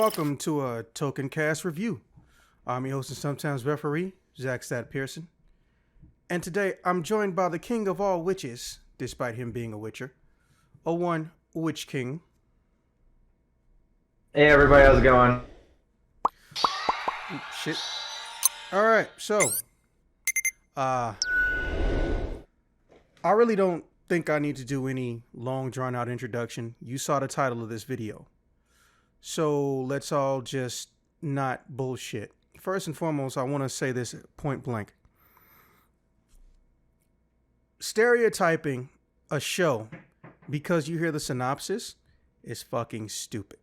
welcome to a Token Cast review. I'm your host and sometimes referee, zaxpear. And today I'm joined by the king of all witches, despite him being a witcher, one Witch King. Hey everybody, how's it going? Shit. Alright, so, I really don't think I need to do any long drawn out introduction. You saw the title of this video. So let's all just not bullshit. First and foremost, I want to say this point blank. Stereotyping a show because you hear the synopsis is fucking stupid.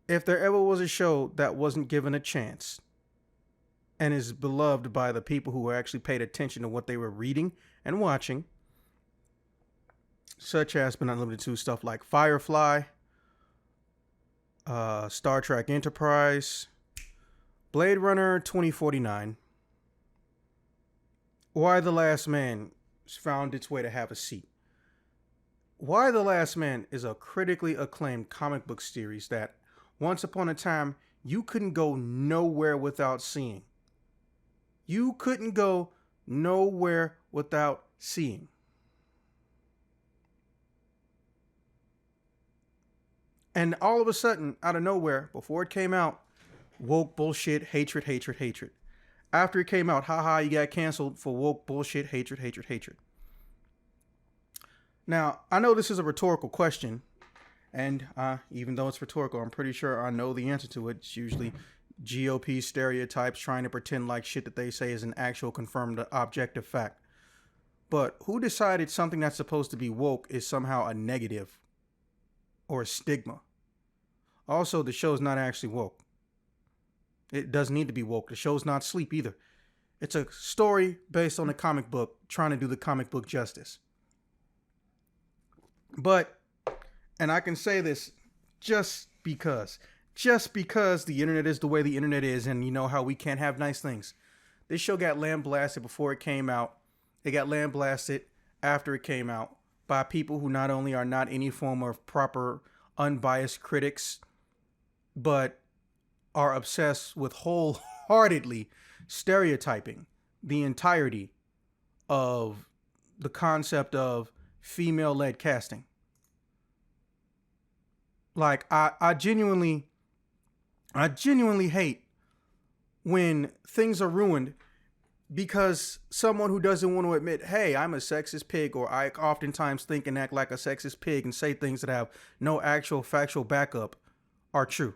If there ever was a show that wasn't given a chance and is beloved by the people who actually paid attention to what they were reading and watching, such as but not limited to stuff like Firefly, Star Trek Enterprise, Blade Runner 2049, Why the Last Man found its way to have a seat. Why the Last Man is a critically acclaimed comic book series that once upon a time you couldn't go nowhere without seeing. You couldn't go nowhere without seeing. And all of a sudden, out of nowhere, before it came out, woke bullshit, hatred. After it came out, haha, you got canceled for woke bullshit, hatred. Now, I know this is a rhetorical question, and even though it's rhetorical, I'm pretty sure I know the answer to it. It's usually GOP stereotypes trying to pretend like shit that they say is an actual confirmed objective fact. But who decided something that's supposed to be woke is somehow a negative or a stigma? Also, the show's not actually woke. It doesn't need to be woke. The show's not sleep either. It's a story based on a comic book trying to do the comic book justice. But, and I can say this just because the internet is the way the internet is, and you know how we can't have nice things. This show got lambasted before it came out. It got lambasted after it came out by people who not only are not any form of proper unbiased critics, but are obsessed with wholeheartedly stereotyping the entirety of the concept of female-led casting. Like, I genuinely hate when things are ruined because someone who doesn't want to admit, hey, I'm a sexist pig, or I oftentimes think and act like a sexist pig and say things that have no actual factual backup, are true.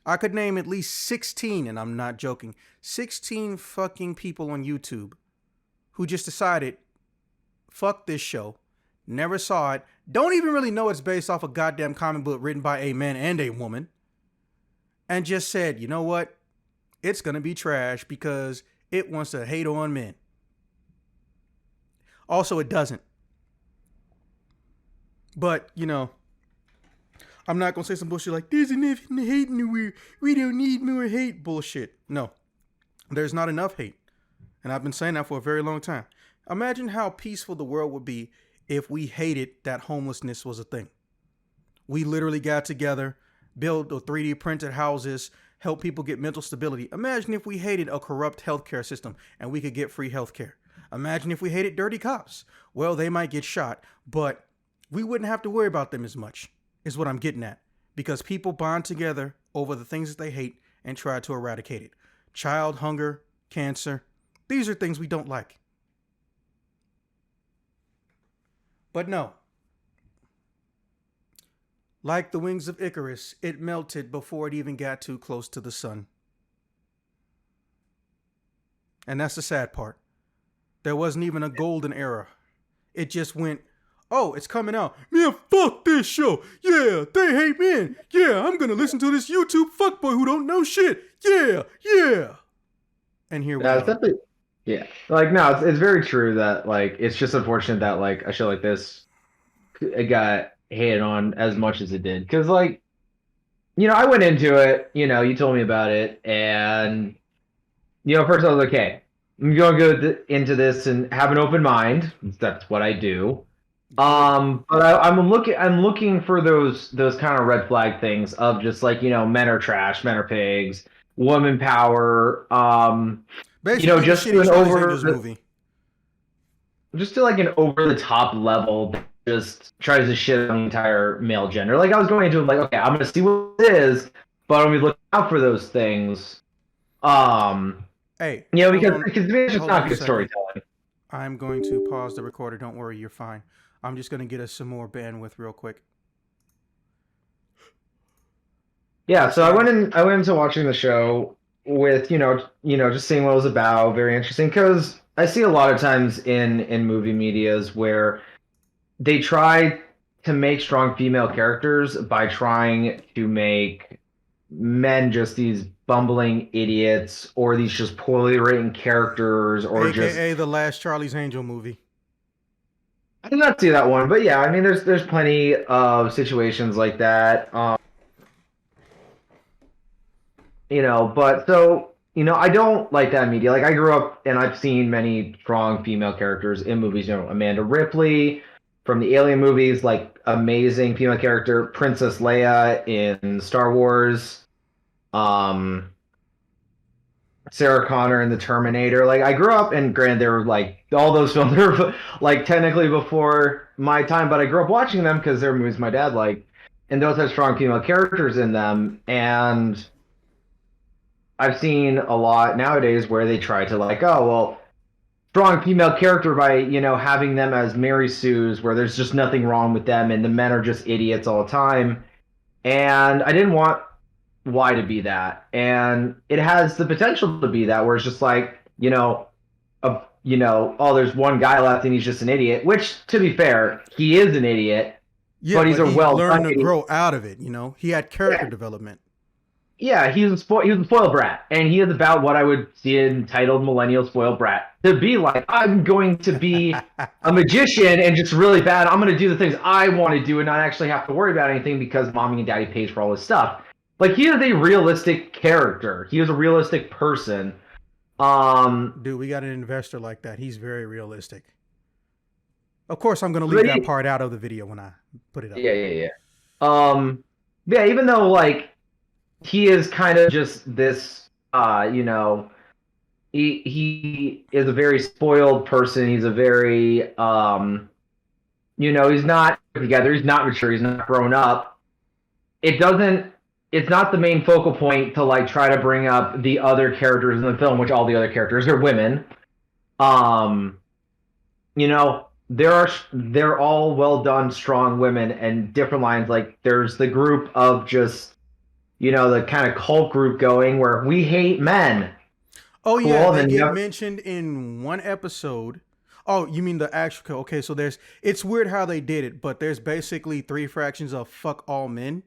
I could name at least 16, and I'm not joking, 16 fucking people on YouTube who just decided, fuck this show, never saw it, don't even really know it's based off a goddamn comic book written by a man and a woman, and just said, you know what? It's going to be trash because it wants to hate on men. Also, it doesn't. But, you know, I'm not going to say some bullshit like, there's enough hate anywhere. We don't need more hate. Bullshit. No, there's not enough hate. And I've been saying that for a very long time. Imagine how peaceful the world would be if we hated that homelessness was a thing. We literally got together, built 3D printed houses, help people get mental stability. Imagine if we hated a corrupt healthcare system and we could get free healthcare. Imagine if we hated dirty cops. Well, they might get shot, but we wouldn't have to worry about them as much, is what I'm getting at. Because people bond together over the things that they hate and try to eradicate it. Child hunger, cancer, these are things we don't like. But no. Like the wings of Icarus, it melted before it even got too close to the sun. And that's the sad part. There wasn't even a golden era. It just went, oh, it's coming out. Man, fuck this show. Yeah, they hate men. Yeah, I'm going to listen to this YouTube fuckboy who don't know shit. Yeah. And here we It's go. definitely, yeah. Like, no, it's very true that, like, it's just unfortunate that, like, a show like this, it got hated on as much as it did. Because, like, you know, I went into it, you know, you told me about it, and, you know, first I was like, okay, I'm going to go into this and have an open mind. That's what I do. Good. But I'm looking for those kind of red flag things of just like, men are trash, men are pigs, woman power, Basically, the just shitty Charlie's Angels movie. to like an over the top level that just tries to shit on the entire male gender. Like I was going into it like, okay, I'm gonna see what it is, but I'm gonna look out for those things. Um, Hey, because to me it's just hold on not a good second. storytelling. I'm going to pause the recorder. Don't worry, you're fine. I'm just gonna get us some more bandwidth real quick. Yeah, so Start. I went into watching the show with, just seeing what it was about, very interesting because I see a lot of times in movie medias where they try to make strong female characters by trying to make men just these bumbling idiots or these just poorly written characters or just AKA the last Charlie's Angel movie. I did not see that one, but yeah, I mean there's plenty of situations like that. But so, I don't like that media. Like I grew up and I've seen many strong female characters in movies, Amanda Ripley from the Alien movies, like amazing female character, Princess Leia in Star Wars, um, Sarah Connor in The Terminator. Like I grew up and granted they were like all those films were like technically before my time, but I grew up watching them because they're movies my dad liked. And those have strong female characters in them. And I've seen a lot nowadays where they try to like, oh well, strong female character by having them as Mary Sue's, where there's just nothing wrong with them, and the men are just idiots all the time. And I didn't want Y to be that, and it has the potential to be that, where it's just like oh, there's one guy left and he's just an idiot. Which, to be fair, he is an idiot, Yeah, but he's but a he well done learned to idiot. grow out of it. He had character Yeah, development. yeah, he was a spoiled brat, and he is about what I would see entitled millennial spoiled brat to be like. I'm going to be a magician and just really bad. I'm going to do the things I want to do and not actually have to worry about anything because mommy and daddy pays for all this stuff. Like he is a realistic character. He is a realistic person. Um, Dude, we got an investor like that. He's very realistic. Of course, I'm going to leave but that part out of the video when I put it up. yeah, yeah, yeah. Um, yeah, even though like he is kind of just this, he is a very spoiled person. He's a very he's not together, he's not mature, he's not grown up. It doesn't it's not the main focal point to like try to bring up the other characters in the film, which all the other characters are women. Um, they're all well done, strong women and different lines. Like there's the group of just the kind of cult group going where we hate men. Oh yeah, Cool. And they then you get have mentioned in one episode. Oh, you mean the actual? Okay, so it's weird how they did it, but there's basically three fractions of fuck all men.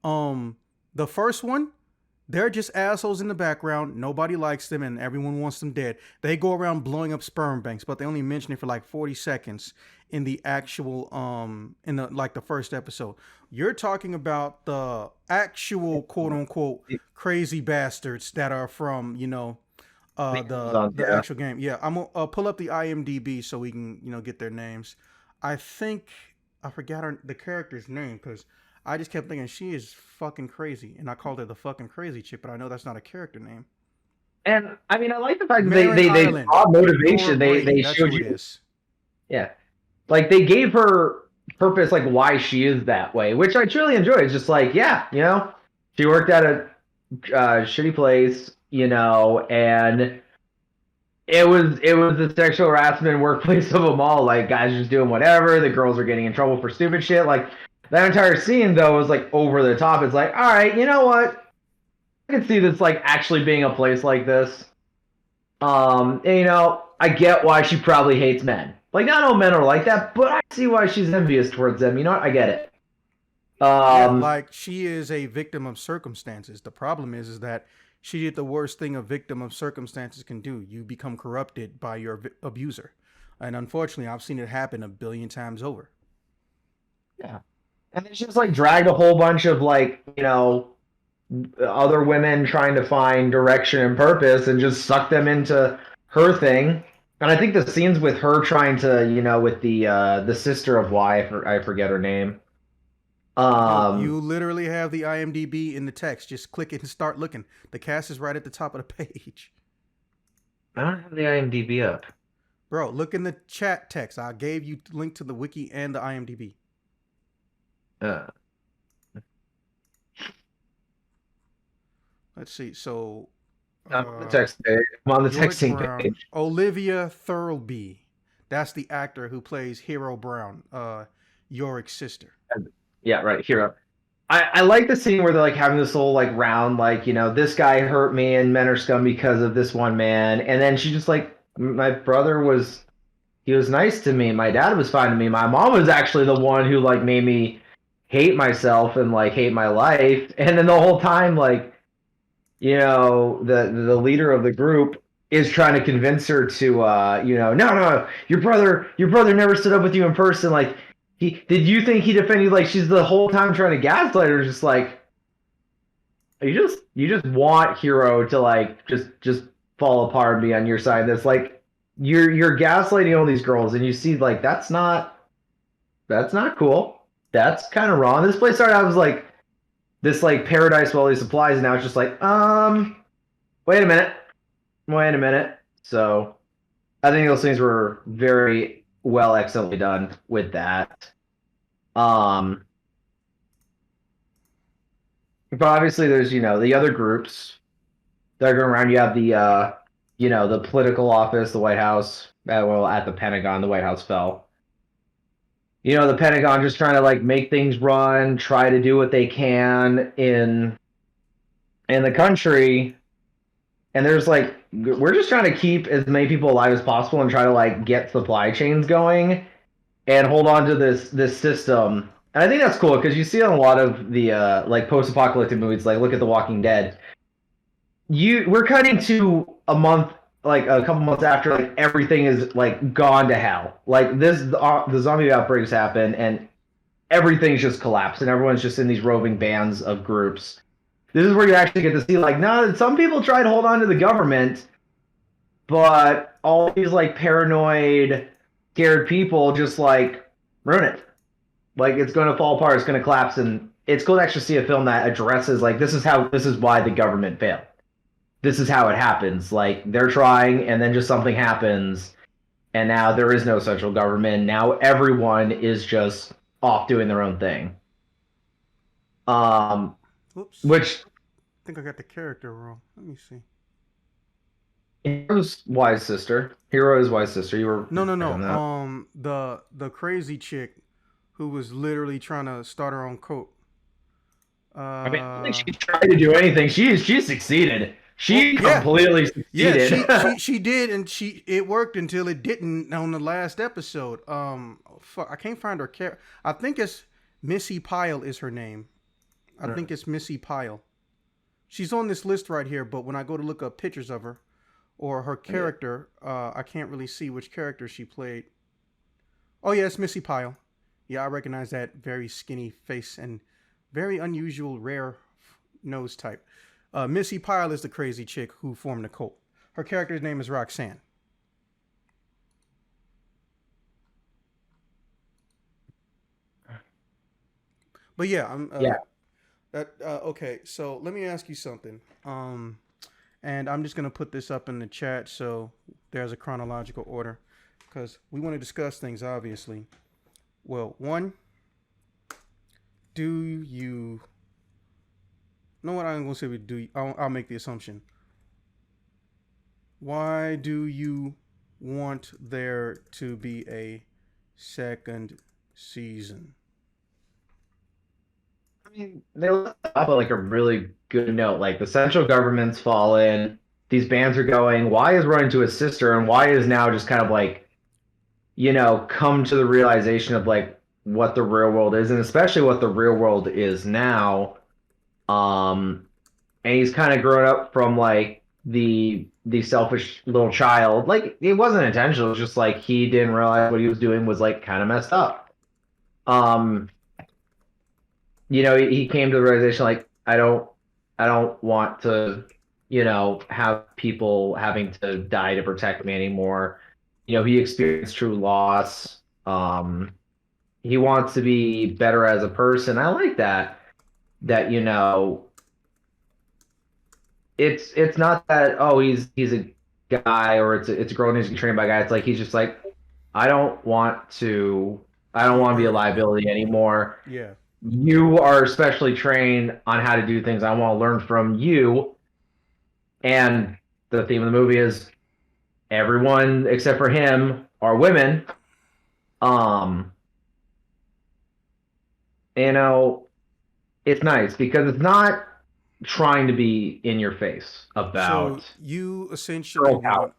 Um, the first one, they're just assholes in the background. Nobody likes them, and everyone wants them dead. They go around blowing up sperm banks, but they only mention it for like 40 seconds in the actual in the like the first episode. You're talking about the actual quote unquote crazy bastards that are from the the yeah. actual game. Yeah, I'm gonna pull up the IMDb so we can get their names. I think I forgot the character's name because I just kept thinking she is fucking crazy, and I called her the fucking crazy chick, but I know that's not a character name. And I mean, I like the fact that Marin they Ireland, saw Thora motivation. Brady. They That's showed who it you, is. yeah, like they gave her purpose, like why she is that way, which I truly enjoy. It's just like, yeah, she worked at a shitty place, and it was the sexual harassment workplace of them all. Like guys just doing whatever. The girls are getting in trouble for stupid shit. Like that entire scene though was like over the top. It's like, all right, you know what? I can see this like actually being a place like this. And, I get why she probably hates men. Like not all men are like that, but I see why she's envious towards them. You know what? I get it. Yeah, Um, like she is a victim of circumstances. The problem is that she did the worst thing a victim of circumstances can do. You become corrupted by your abuser, and unfortunately, I've seen it happen a billion times over. yeah. And then she just like dragged a whole bunch of like, other women trying to find direction and purpose and just suck them into her thing. And I think the scenes with her trying to, with the sister of Y, I forget her name. Yo, Um, you literally have the IMDb in the text. Just click it and start looking. The cast is right at the top of the page. I don't have the IMDb up. Bro, look in the chat text. I gave you link to the wiki and the IMDb. Uh, Let's see. So, I'm on the uh, text page. I'm on the George texting Brown, page. Olivia Thirlby. That's the actor who plays Hero Brown, Yorick's sister. Yeah, right, Hero. I like the scene where they're like having this whole like round, like, this guy hurt me and men are scum because of this one man. And then she just like, my brother was, he was nice to me. My dad was fine to me. My mom was actually the one who like made me hate myself and like hate my life. And then the whole time, like, the leader of the group is trying to convince her to no, your brother never stood up with you in person. Like, did you think he defended you? Like, she's the whole time trying to gaslight her, just like, you just want Hero to like just fall apart and be on your side. That's like, you're gaslighting all these girls, and you see like that's not cool. That's kind of wrong. This place started out as like this like paradise with all these supplies, and now it's just like, wait a minute. Wait a minute. So I think those things were very well, excellently done with that. Um, but obviously, there's the other groups that are going around. You have the political office, the White House. Well, at the Pentagon, the White House fell. The Pentagon just trying to like make things run, try to do what they can in the country, and there's like we're just trying to keep as many people alive as possible and try to like get supply chains going and hold on to this system. And I think that's cool because you see on a lot of the like post-apocalyptic movies, like look at The Walking Dead. We're cutting to a month, like a couple months after, like everything is like gone to hell. Like the zombie outbreaks happen and everything's just collapsed and everyone's just in these roving bands of groups. This is where you actually get to see like, no, some people try to hold on to the government, but all these like paranoid, scared people just like ruin it. Like it's going to fall apart, it's going to collapse, and it's cool to actually see a film that addresses like this is why the government failed. This is how it happens. Like they're trying, and then just something happens, and now there is no central government. Now everyone is just off doing their own thing. Um, Oops. which I think I got the character wrong. Let me see. Hero's wise sister. Hero is wise sister. You were No, no, correct no. on that. The crazy chick who was literally trying to start her own cult. I mean, I don't think Uh, she tried to do anything. She succeeded. well, She yeah, completely yeah. succeeded. She did, and it worked until it didn't on the last episode. Fuck, I can't find her character. I think it's Missy Pyle is her name. I think it's Missy Pyle. She's on this list right here, but when I go to look up pictures of her or her Yeah. character, I can't really see which character she played. Oh yeah, it's Missy Pyle. Yeah, I recognize that very skinny face and very unusual, rare nose type. Missy Pyle is the crazy chick who formed the cult. Her character's name is Roxanne. But yeah, I'm. Yeah. Okay, so let me ask you something. And I'm just gonna put this up in the chat so there's a chronological order because we want to discuss things. Obviously, well, one, do you know what I'm gonna say? We do. I'll make the assumption. Why do you want there to be a second season? I mean, they left off at like a really good note. Like the central government's fallen. These bands are going. Y is running to his sister, and Y is now just kind of like, come to the realization of like what the real world is, and especially what the real world is now. Um, and he's kind of grown up from like the selfish little child. Like it wasn't intentional. It was just like he didn't realize what he was doing was like kind of messed up. Um, he came to the realization like I don't want to have people having to die to protect me anymore. he experienced true loss. He wants to be better as a person. I like that. That it's not that, oh, he's a guy, or it's a girl and he's trained by a guy. It's like he's just like, I don't want to I don't Be a want to be a burden. liability anymore. Yeah. You are especially trained on how to do things. I want to learn from you. And the theme of the movie is everyone except for him are women. Um, you know, it's nice because it's not trying to be in your face So about you essentially girl power. want,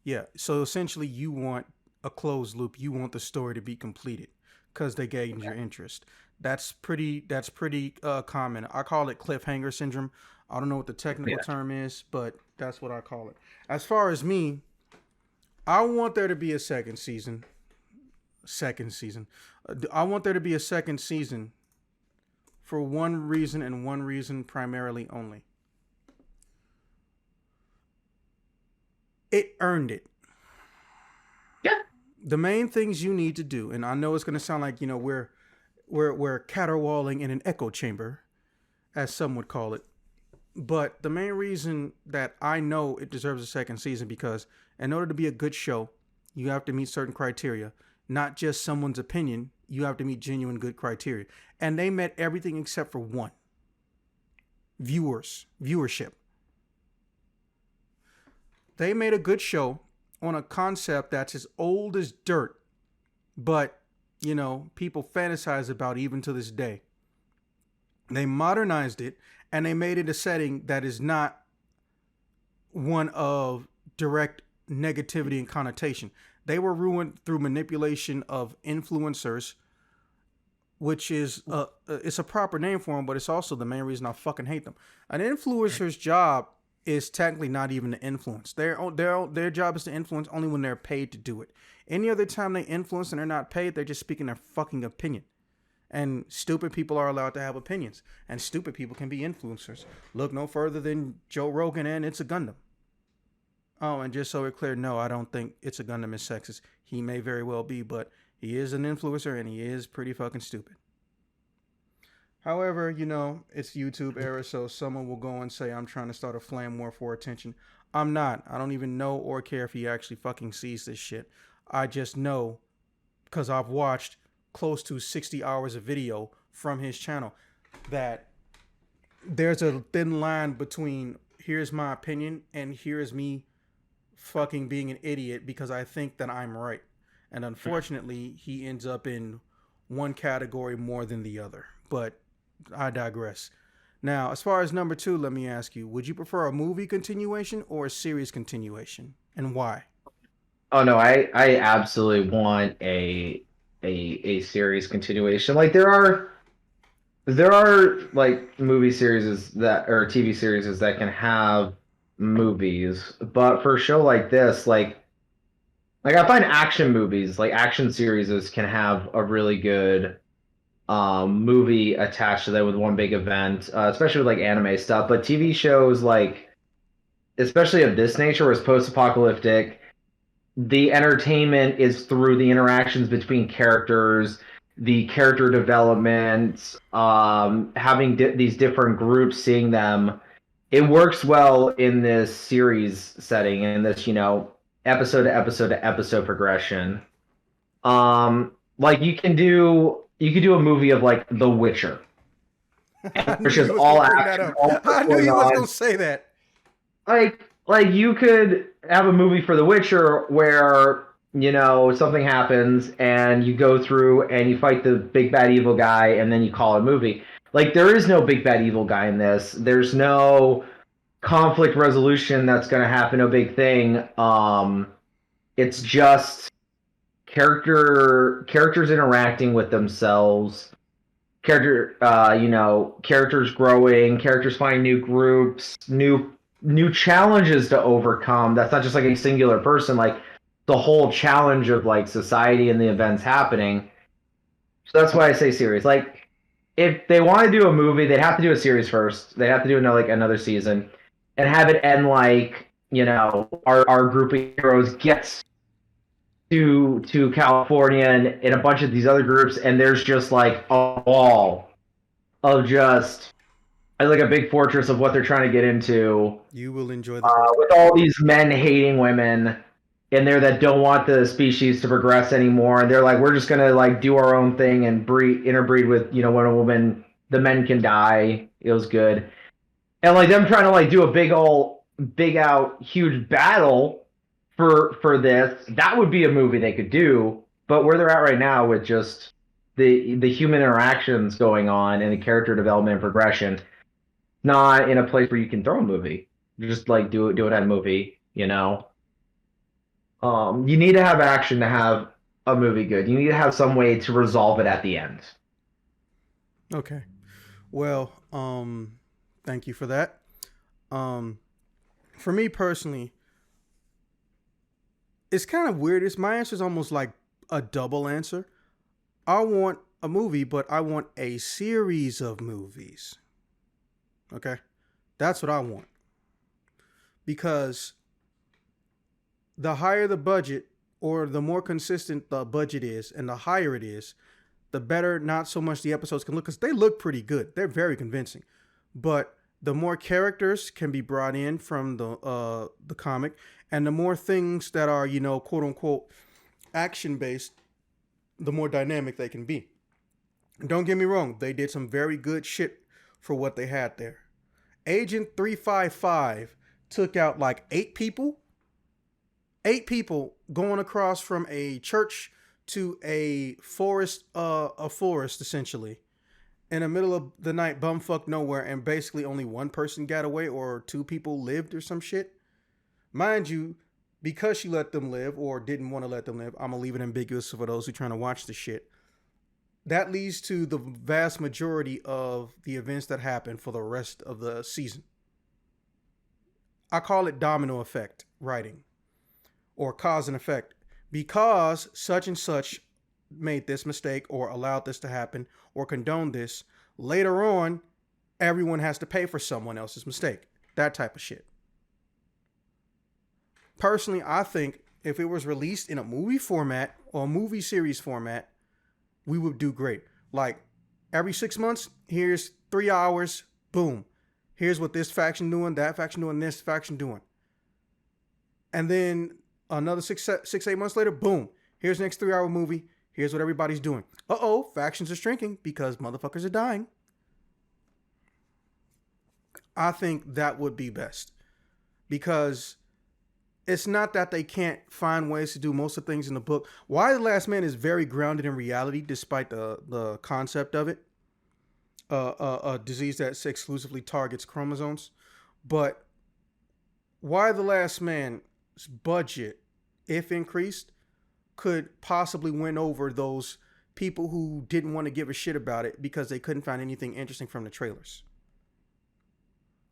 yeah. So essentially you want a closed loop. You want the story to be completed because they gained your interest. That's pretty common. I call it cliffhanger syndrome. I don't know what the technical Yeah. term is, but that's what I call it. As far as me, I want there to be a second season. Second season. I want there to be a second season for one reason and one reason primarily only. It earned it. Yeah. The main things you need to do, and I know it's going to sound like we're caterwauling in an echo chamber, as some would call it. But the main reason that I know it deserves a second season because in order to be a good show, you have to meet certain criteria, not just someone's opinion. You have to meet genuine good criteria, and they met everything except for one: viewership. They made a good show on a concept that's as old as dirt, but people fantasize about even to this day. They modernized it and they made it a setting that is not one of direct negativity and connotation. They were ruined through manipulation of influencers, which is it's a proper name for them, but it's also the main reason I fucking hate them. An influencer's job is technically not even to influence. Their job is to influence only when they're paid to do it. Any other time they influence and they're not paid, they're just speaking their fucking opinion. And stupid people are allowed to have opinions, and stupid people can be influencers. Look no further than Joe Rogan and It's a Gundam. Oh, and just so we're clear, no, I don't think It's a Gundam is sexist. He may very well be, but he is an influencer and he is pretty fucking stupid. However, it's YouTube era, so someone will go and say I'm trying to start a flame war for attention. I'm not. I don't even know or care if he actually fucking sees this shit. I just know because I've watched close to 60 hours of video from his channel that there's a thin line between here's my opinion and here's me fucking being an idiot because I think that I'm right. And unfortunately, he ends up in one category more than the other. But I digress. Now, as far as number two, let me ask you, would you prefer a movie continuation or a series continuation? And why? Oh no, I absolutely want a series continuation. Like there are like movie series that or TV series that can have movies, but for a show like this, like I find action movies, like action series can have a really good movie attached to them with one big event, especially with like anime stuff. But TV shows like especially of this nature where it's post-apocalyptic, the entertainment is through the interactions between characters, the character development, having these different groups, seeing them. It works well in this series setting, in this episode to episode to episode progression. Like you could do a movie of like The Witcher, I and knew it's just you was all gonna bring that action, up. all stuff I knew going you was on. gonna say that. Like you could have a movie for The Witcher where something happens and you go through and you fight the big bad evil guy and then you call it a movie. Like there is no big bad evil guy in this. There's no conflict resolution that's going to happen. No big thing. It's just characters interacting with themselves. Characters growing, characters finding new groups, new challenges to overcome. That's not just like a singular person, like the whole challenge of like society and the events happening. So that's why I say series. Like if they want to do a movie, they'd have to do a series first. They have to do another season and have it end like our group of heroes gets to California and a bunch of these other groups, and there's just like a wall of just like a big fortress of what they're trying to get into, You will enjoy the book. with all these men hating women in there that don't want the species to progress anymore, and they're like, we're just gonna like do our own thing and interbreed with when a woman, the men can die. It was good, and like them trying to like do a big out huge battle for this. That would be a movie they could do, but where they're at right now with just the human interactions going on and the character development and progression, not in a place where you can throw a movie. Just like do it at a movie, you know. You need to have action to have a movie good. You need to have some way to resolve it at the end. Okay. Well, thank you for that. For me personally, it's kind of weird. My answer is almost like a double answer. I want a movie, but I want a series of movies. Okay? That's what I want. Because the higher the budget, or the more consistent the budget is, and the higher it is, the better not so much the episodes can look, because they look pretty good. They're very convincing. But the more characters can be brought in from the comic, and the more things that are, quote unquote, action based, the more dynamic they can be. Don't get me wrong, they did some very good shit for what they had there. Agent 355 took out like 8 people. 8 people going across from a church to a forest essentially, in the middle of the night, bumfuck nowhere, and basically only one person got away, or 2 people lived or some shit. Mind you, because she let them live, or didn't want to let them live, I'm gonna leave it ambiguous for those who are trying to watch the shit. That leads to the vast majority of the events that happen for the rest of the season. I call it domino effect writing, or cause and effect. Because such and such made this mistake, or allowed this to happen, or condoned this, later on, everyone has to pay for someone else's mistake. That type of shit. Personally, I think if it was released in a movie format or a movie series format, we would do great. Like every 6 months, here's 3 hours, boom. Here's what this faction doing, that faction doing, this faction doing. And then another 8 months later, boom. Here's the next 3-hour movie. Here's what everybody's doing. Factions are shrinking because motherfuckers are dying. I think that would be best. Because it's not that they can't find ways to do most of the things in the book. Why the Last Man is very grounded in reality, despite the concept of it. A disease that exclusively targets chromosomes. But Why the Last Man's budget, if increased, could possibly win over those people who didn't want to give a shit about it because they couldn't find anything interesting from the trailers.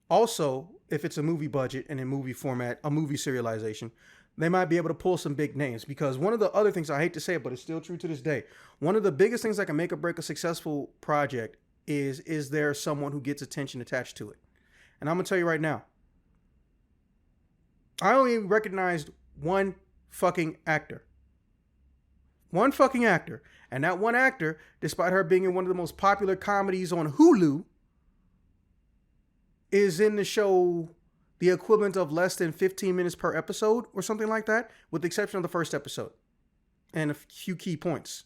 Also, if it's a movie budget and in movie format, a movie serialization, they might be able to pull some big names. Because one of the other things, I hate to say it, but it's still true to this day, one of the biggest things that can make or break a successful project is there someone who gets attention attached to it? And I'm going to tell you right now, I only recognized one fucking actor. One fucking actor. And that one actor, despite her being in one of the most popular comedies on Hulu, is in the show the equivalent of less than 15 minutes per episode or something like that, with the exception of the first episode and a few key points.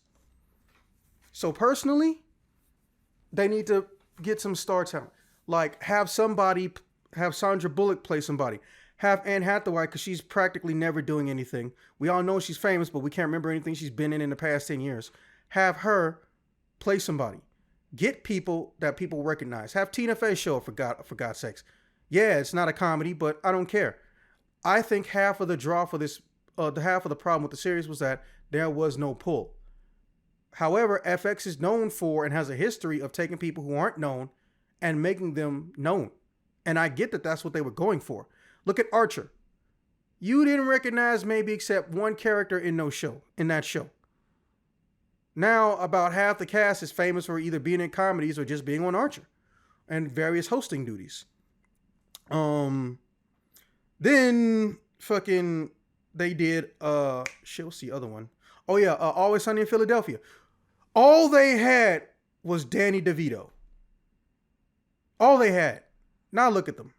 So personally, they need to get some star talent. Like have Sandra Bullock play somebody. Have Anne Hathaway, because she's practically never doing anything. We all know she's famous, but we can't remember anything she's been in the past 10 years. Have her play somebody. Get people that people recognize. Have Tina Fey show up, for God's sakes. Yeah, it's not a comedy, but I don't care. I think half of the draw for this, half of the problem with the series was that there was no pull. However, FX is known for and has a history of taking people who aren't known and making them known. And I get that that's what they were going for. Look at Archer. You didn't recognize maybe except one character in that show. Now, about half the cast is famous for either being in comedies or just being on Archer and various hosting duties. Then fucking they did shit, what's the other one? Oh yeah, Always Sunny in Philadelphia. All they had was Danny DeVito. All they had. Now look at them.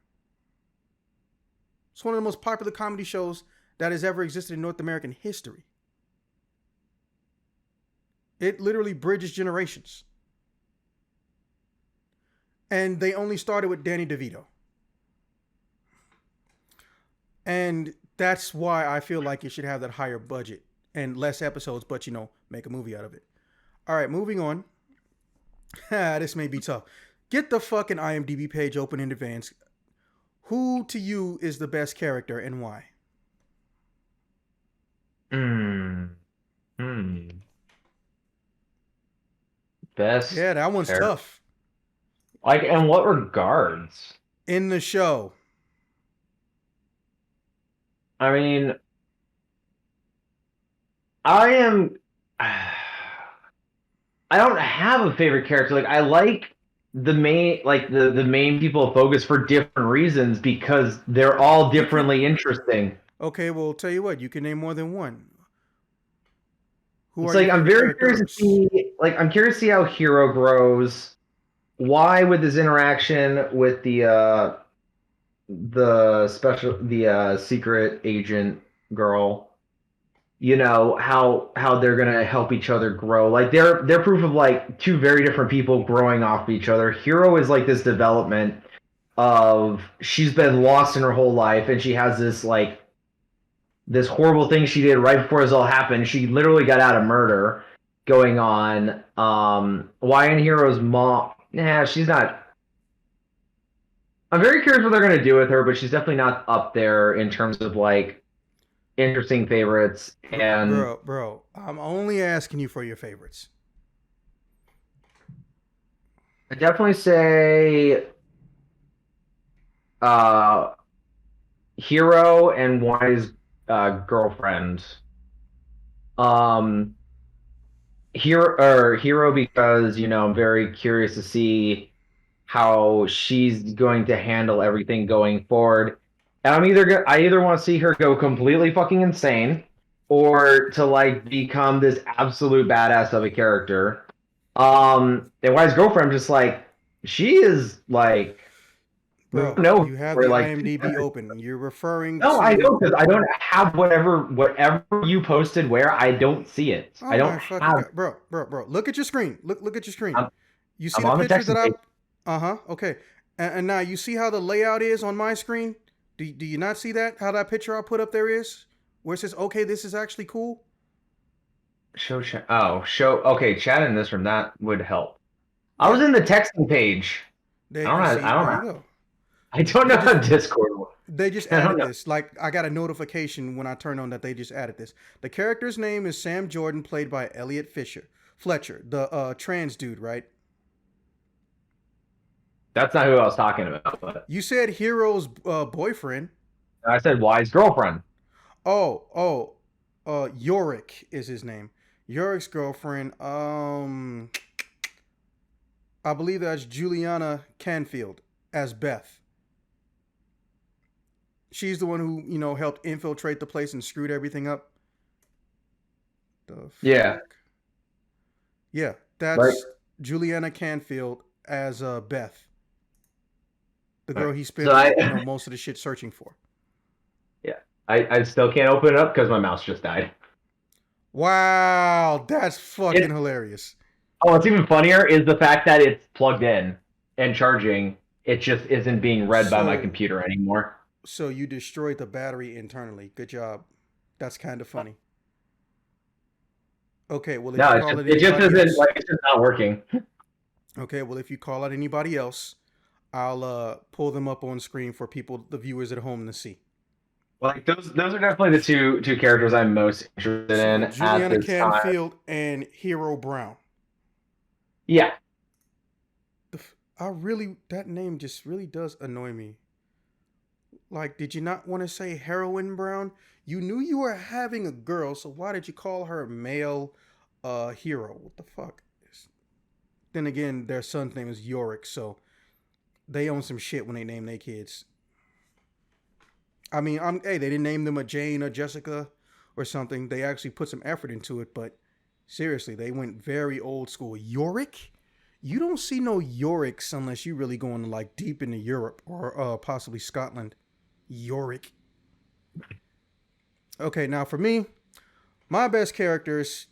It's one of the most popular comedy shows that has ever existed in North American history. It literally bridges generations. And they only started with Danny DeVito. And that's why I feel like it should have that higher budget and less episodes, but make a movie out of it. All right, moving on. This may be tough. Get the fucking IMDb page open in advance. Who to you is the best character and why? Best Yeah, that one's character. tough. Like, in what regards? In the show. I mean, I am. I don't have a favorite character. Like, I like the main people focus for different reasons because they're all You can. differently interesting. Okay, well, tell you what. You can name more than one. Who It's are your like I'm favorite very curious to characters? see. Like, I'm curious to see how Hero grows. Why with his interaction with the secret agent girl, how they're gonna help each other grow. Like they're proof of like two very different people growing off of each other. Hero is like this development of she's been lost in her whole life and she has this horrible thing she did right before this all happened. She literally got out of murder going on. Why in Hero's mom? Nah, she's not. I'm very curious what they're gonna do with her, but she's definitely not up there in terms of like interesting favorites. And Bro, I'm only asking you for your favorites. I definitely say uh, Hero and Y's girlfriend. Um, Hero because I'm very curious to see how she's going to handle everything going forward. And I either want to see her go completely fucking insane, or to like become this absolute badass of a character. And Y's girlfriend just like she is like we don't Bro, know you have for the like IMDb open. You're referring no, I to. don't because I don't have whatever you posted where I don't see it. Oh I don't my fucking have. god, bro! Look at your screen. Look at your screen. I'm, You see I'm the on the picture that texting I? page. Okay. And now you see how the layout is on my screen. Do you not see that? How that picture I put up there is, where it says, "Okay, this is actually cool." Show chat. Oh, show. Okay, chat in this room. That would help. I was Yeah. in the texting page. There I don't you have. see. I don't There you have. go. I don't They know how just Discord works. they just I don't added know. this. Like I got a notification when I turned on that they just added this. The character's name is Sam Jordan, played by Elliot Fletcher, the trans dude, right? That's not who I was talking about. But You said Hero's boyfriend. I said Y's girlfriend. Oh, Yorick is his name. Yorick's girlfriend. I believe that's Juliana Canfield as Beth. She's the one who helped infiltrate the place and screwed everything up. The Yeah. fuck. Yeah, Right. that's Juliana Canfield as Beth, the Right. girl he So spent I. most of the shit searching for. Yeah. I still can't open it up because my mouse just died. Wow, that's fucking It. hilarious. Oh, what's even funnier is the fact that it's plugged in and charging. It just isn't being read by my So computer anymore. So you destroyed the battery internally. Good job. That's kind of funny. Okay, well if No, you it call just it it just anybody isn't else, like it's just not working. okay, well if you call out anybody else, I'll pull them up on screen for people, the viewers at home, to see. Like those are definitely the two characters I'm most interested So in at Juliana this time. Canfield and Hero Brown. Yeah. I really, that name just really does annoy me. Like, did you not want to say Heroin Brown? You knew you were having a girl, so why did you call her male hero? What the fuck? Then again, their son's name is Yorick, so they own some shit when they name their kids. I mean, hey, they didn't name them a Jane or Jessica or something. They actually put some effort into it, but seriously, they went very old school. Yorick? You don't see no Yoriks unless you really going like deep into Europe or possibly Scotland. Yorick. Okay, now for me, my best characters,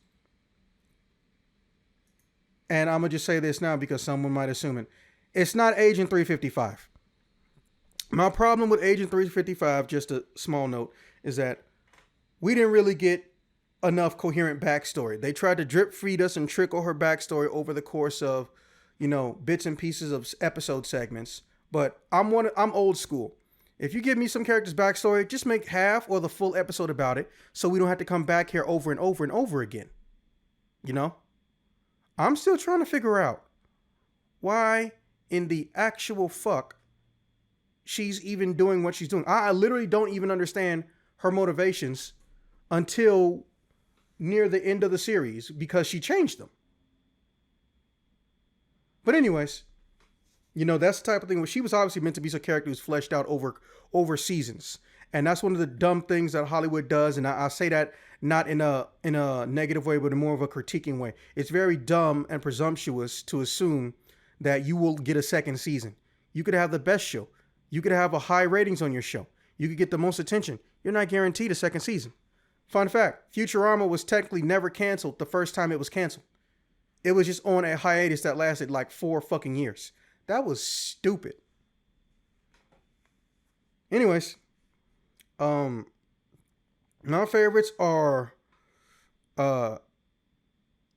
and I'm gonna just say this now because someone might assume it. It's not Agent 355. My problem with Agent 355, just a small note, is that we didn't really get enough coherent backstory. They tried to drip feed us and trickle her backstory over the course of, bits and pieces of episode segments. But I'm old school. If you give me some character's backstory, just make half or the full episode about it, so we don't have to come back here over and over and over again. I'm still trying to figure out why in the actual fuck she's even doing what she's doing. I literally don't even understand her motivations until near the end of the series because she changed them. But anyways, that's the type of thing where she was obviously meant to be a character who's fleshed out over seasons. And that's one of the dumb things that Hollywood does. And I say that not in a negative way, but in more of a critiquing way. It's very dumb and presumptuous to assume that you will get a second season. You could have the best show. You could have a high ratings on your show. You could get the most attention. You're not guaranteed a second season. Fun fact, Futurama was technically never canceled the first time it was canceled. It was just on a hiatus that lasted like 4 fucking years. That was stupid. Anyways, my favorites are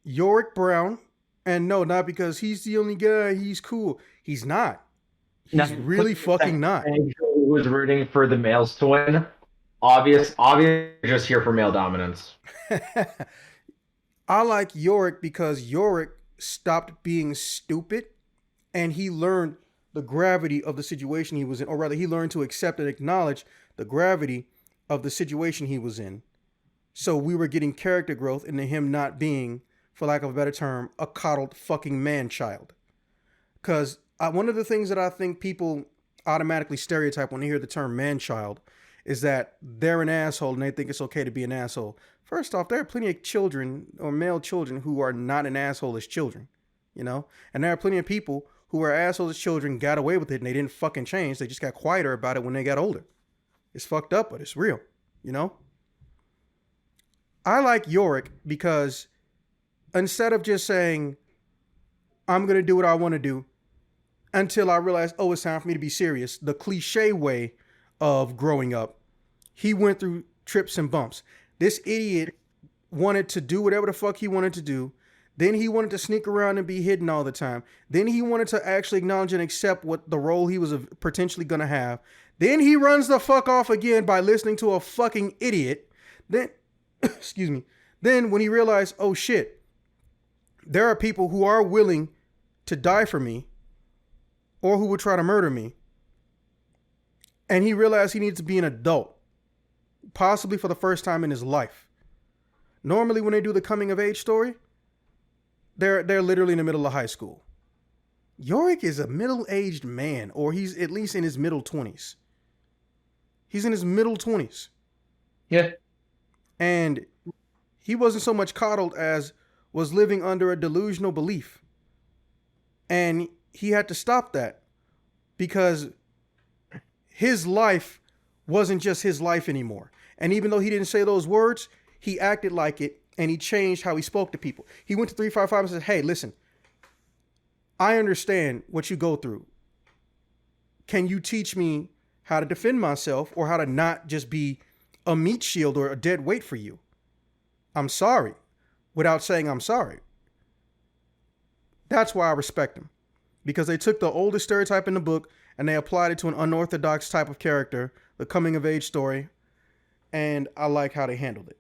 Yorick Brown. And no, not because he's the only guy, he's cool. He's not. He's really fucking not. Who was rooting for the males to win? Obvious, just here for male dominance. I like Yorick because Yorick stopped being stupid and he learned the gravity of the situation he was in, or rather he learned to accept and acknowledge the gravity of the situation he was in. So we were getting character growth into him not being, for lack of a better term, a coddled fucking man-child. Because one of the things that I think people automatically stereotype when they hear the term man-child is that they're an asshole and they think it's okay to be an asshole. First off, there are plenty of children or male children who are not an asshole as children, and there are plenty of people who were assholes as children, got away with it, and they didn't fucking change. They just got quieter about it when they got older. It's fucked up, but it's real, I like Yorick because instead of just saying, I'm going to do what I want to do until I realize, it's time for me to be serious, the cliche way of growing up, he went through trips and bumps. This idiot wanted to do whatever the fuck he wanted to do. Then he wanted to sneak around and be hidden all the time. Then he wanted to actually acknowledge and accept what the role he was potentially going to have. Then he runs the fuck off again by listening to a fucking idiot. Then, excuse me. Then when he realized, oh shit, there are people who are willing to die for me or who would try to murder me. And he realized he needs to be an adult, possibly for the first time in his life. Normally when they do the coming of age story, they're literally in the middle of high school. Yorick is a middle-aged man, or he's at least in his middle 20s. He's in his middle 20s. Yeah. And he wasn't so much coddled as was living under a delusional belief. And he had to stop that because his life wasn't just his life anymore. And even though he didn't say those words, he acted like it and he changed how he spoke to people. He went to 355 and said, hey, listen, I understand what you go through. Can you teach me how to defend myself or how to not just be a meat shield or a dead weight for you? I'm sorry, without saying I'm sorry. That's why I respect him, because they took the oldest stereotype in the book and they applied it to an unorthodox type of character, the coming of age story, and I like how they handled it.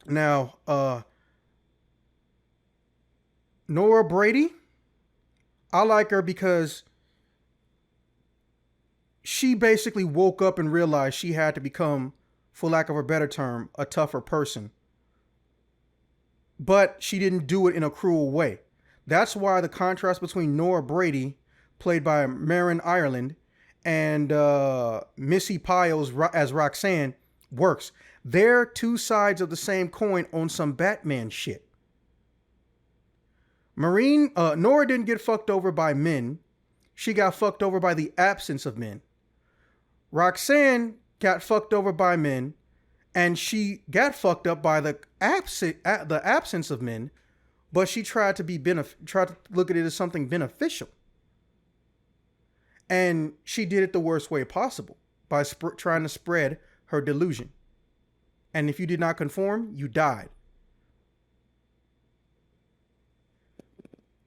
Now, Nora Brady, I like her because she basically woke up and realized she had to become, for lack of a better term, a tougher person. But she didn't do it in a cruel way. That's why the contrast between Nora Brady, played by Marin Ireland, and Missy Pyle's as Roxanne works. They're two sides of the same coin on some Batman shit. Nora didn't get fucked over by men. She got fucked over by the absence of men. Roxanne got fucked over by men, and she got fucked up by the absence of men, but she tried to look at it as something beneficial. And she did it the worst way possible by trying to spread her delusion. And if you did not conform, you died.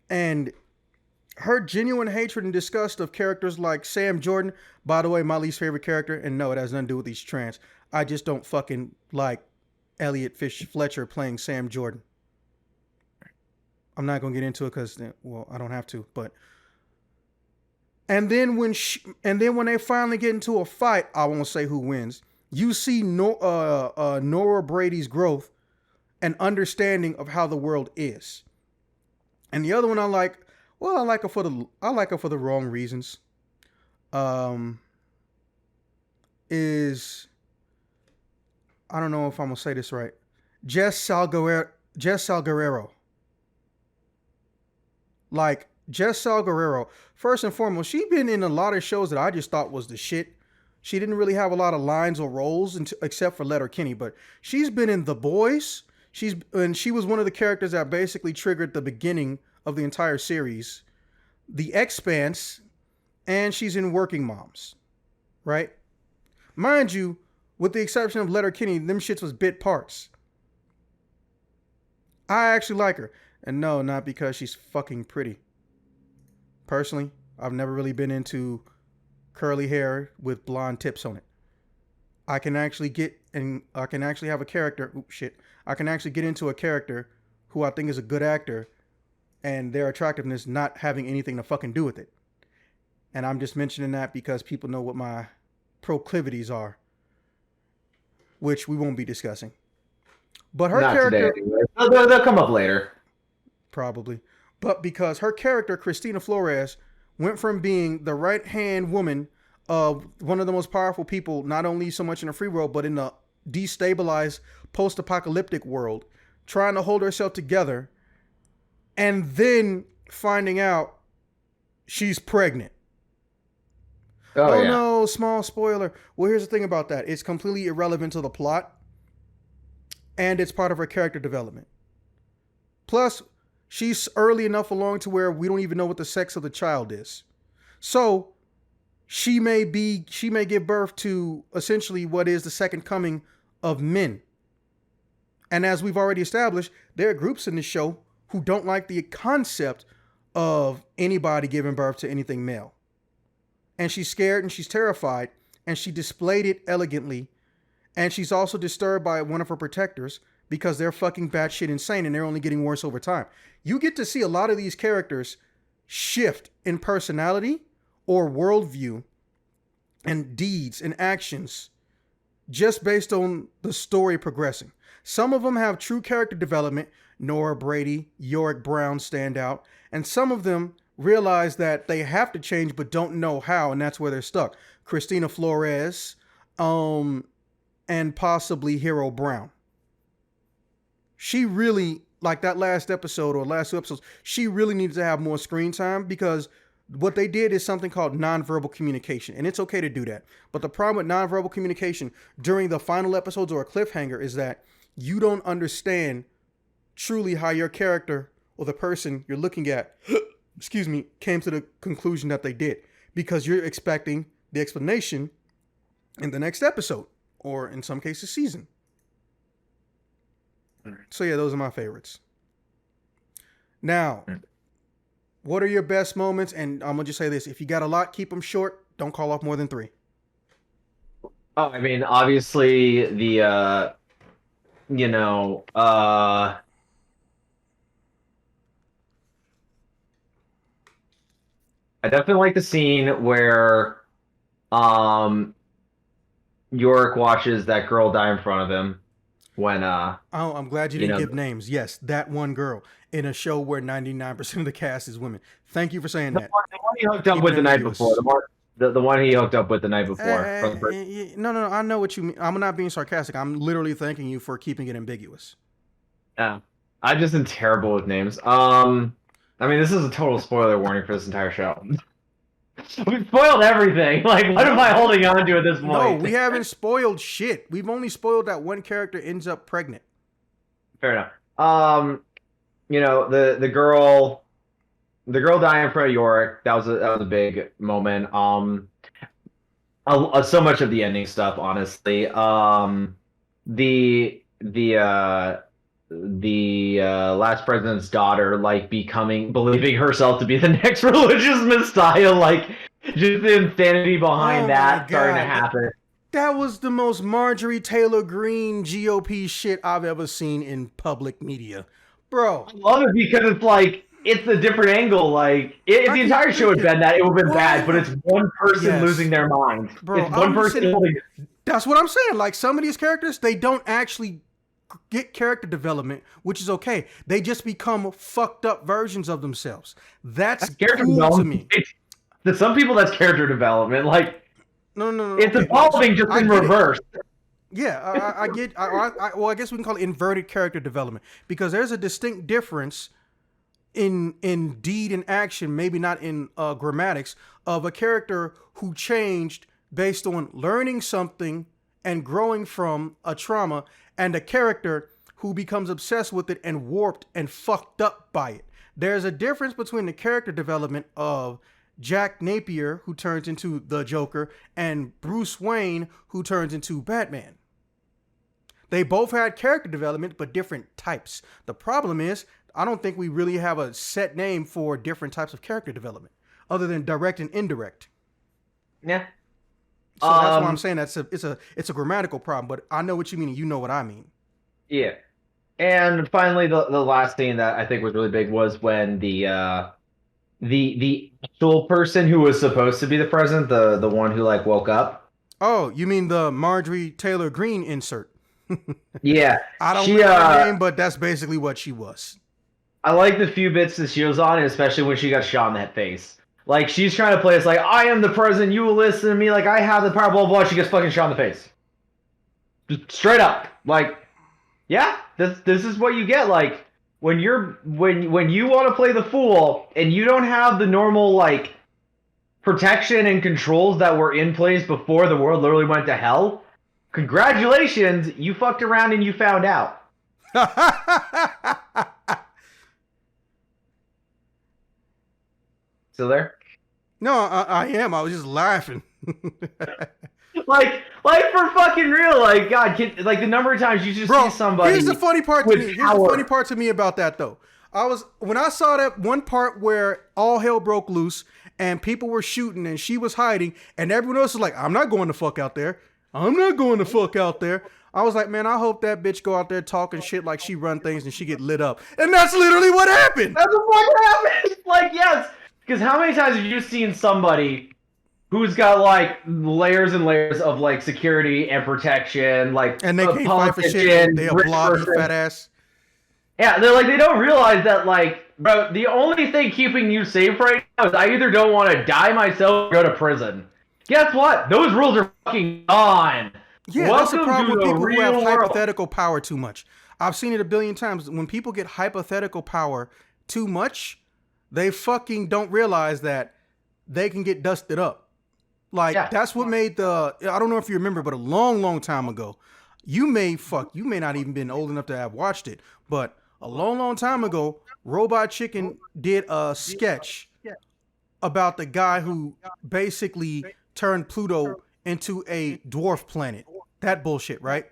And her genuine hatred and disgust of characters like Sam Jordan, by the way, my least favorite character, and no, it has nothing to do with these trans. I just don't fucking like Elliot Fletcher playing Sam Jordan. I'm not going to get into it because, well, I don't have to, but... And then when they finally get into a fight, I won't say who wins. You see Nora Brady's growth and understanding of how the world is. And the other one I like her for the wrong reasons. Is, I don't know if I'm gonna say this right. Jess Salguero. Like Jess Salguero, first and foremost, she's been in a lot of shows that I just thought was the shit. She didn't really have a lot of lines or roles except for Letterkenny, but she's been in The Boys. She was one of the characters that basically triggered the beginning of the entire series, The Expanse, and she's in Working Moms, right? Mind you, with the exception of Letterkenny, them shits was bit parts. I actually like her, and no, not because she's fucking pretty. Personally, I've never really been into curly hair with blonde tips on it. I can actually have a character. I can actually get into a character who I think is a good actor and their attractiveness not having anything to fucking do with it. And I'm just mentioning that because people know what my proclivities are, which we won't be discussing. But her Not character... today, anyway. They'll come up later. Probably. But because her character, Christina Flores, went from being the right-hand woman of one of the most powerful people, not only so much in the free world, but in the destabilized post-apocalyptic world, trying to hold herself together, and then finding out she's pregnant. Oh yeah. No, small spoiler. Well, here's the thing about that. It's completely irrelevant to the plot, and it's part of her character development. Plus, she's early enough along to where we don't even know what the sex of the child is. So she may give birth to essentially what is the second coming of men. And as we've already established, there are groups in this show who don't like the concept of anybody giving birth to anything male. And she's scared and she's terrified, and she displayed it elegantly. And she's also disturbed by one of her protectors because they're fucking batshit insane and they're only getting worse over time. You get to see a lot of these characters shift in personality or worldview and deeds and actions just based on the story progressing. Some of them have true character development. Nora Brady, Yorick Brown stand out. And some of them realize that they have to change but don't know how, and that's where they're stuck. Christina Flores, and possibly Hero Brown. She really, like that last episode or last two episodes, she really needs to have more screen time because what they did is something called nonverbal communication, and it's okay to do that. But the problem with nonverbal communication during the final episodes or a cliffhanger is that you don't understand truly how your character or the person you're looking at, excuse me, came to the conclusion that they did, because you're expecting the explanation in the next episode or in some cases season. So yeah, those are my favorites. Now, what are your best moments? And I'm gonna just say this: if you got a lot, keep them short. Don't call off more than 3. Oh, I mean, obviously the I definitely like the scene where Yorick watches that girl die in front of him when oh, I'm glad you didn't give names. Yes, that one girl in a show where 99% of the cast is women. Thank you for saying that. The one he hooked up with the night before. The one he hooked up with the night before from the first. No. I know what you mean. I'm not being sarcastic. I'm literally thanking you for keeping it ambiguous. Yeah, I just am terrible with names. I mean, this is a total spoiler warning for this entire show. We've spoiled everything. Like, what am I holding on to at this point? No, we haven't spoiled shit. We've only spoiled that one character ends up pregnant. Fair enough. You know, the girl dying in front of Yorick, that was a big moment. So much of the ending stuff, honestly. The last president's daughter, like, believing herself to be the next religious messiah, like, just the insanity behind that starting to happen. That was the most Marjorie Taylor Greene GOP shit I've ever seen in public media. Bro. I love it because it's like, it's a different angle. Like, if the entire show had been that, it would have been bad, but it's one person losing their mind. Bro, it's one person holding. That's what I'm saying. Like, some of these characters, they don't actually get character development, which is okay. They just become fucked up versions of themselves. That's cool to me. To some people, that's character development. Like, no. It's evolving just in reverse. Yeah, I get. Well, I guess we can call it inverted character development because there's a distinct difference in deed and action, maybe not in grammatics, of a character who changed based on learning something and growing from a trauma, and a character who becomes obsessed with it and warped and fucked up by it. There's a difference between the character development of Jack Napier, who turns into the Joker, and Bruce Wayne, who turns into Batman. They both had character development, but different types. The problem is, I don't think we really have a set name for different types of character development, other than direct and indirect. Yeah. So that's why I'm saying it's a grammatical problem, but I know what you mean and you know what I mean. Yeah. And finally, the last thing that I think was really big was when the actual person who was supposed to be the president, the one who like woke up. Oh, you mean the Marjorie Taylor Greene insert? Yeah. I don't remember her name, but that's basically what she was. I like the few bits that she was on, especially when she got shot in that face. Like, she's trying to play it's like, I am the president, you will listen to me, like, I have the power, blah, blah, blah. She gets fucking shot in the face. Just straight up. Like, yeah, this is what you get. Like, when you want to play the fool, and you don't have the normal, like, protection and controls that were in place before the world literally went to hell, congratulations, you fucked around and you found out. Still there? No, I am. I was just laughing. like for fucking real. Like, God, like the number of times you just see somebody. Here's the funny part to me. Here's the funny part to me about that, though. When I saw that one part where all hell broke loose and people were shooting and she was hiding and everyone else was like, I'm not going to fuck out there. I'm not going to fuck out there. I was like, man, I hope that bitch go out there talking shit like she run things and she get lit up. And that's literally what happened. That's what happened. Like, yes. Because how many times have you seen somebody who's got like layers and layers of like security and protection, like, and they can't fight for shit. They a blobby fat ass. Yeah, they're like, they don't realize that, like, bro, the only thing keeping you safe right now is I either don't want to die myself or go to prison. Guess what? Those rules are fucking gone. Yeah, that's the problem with people who have hypothetical power too much. I've seen it a billion times. When people get hypothetical power too much, they fucking don't realize that they can get dusted up. Like, that's what made I don't know if you remember, but a long, long time ago, you may not even been old enough to have watched it, but a long, long time ago, Robot Chicken did a sketch about the guy who basically turned Pluto into a dwarf planet. That bullshit, right?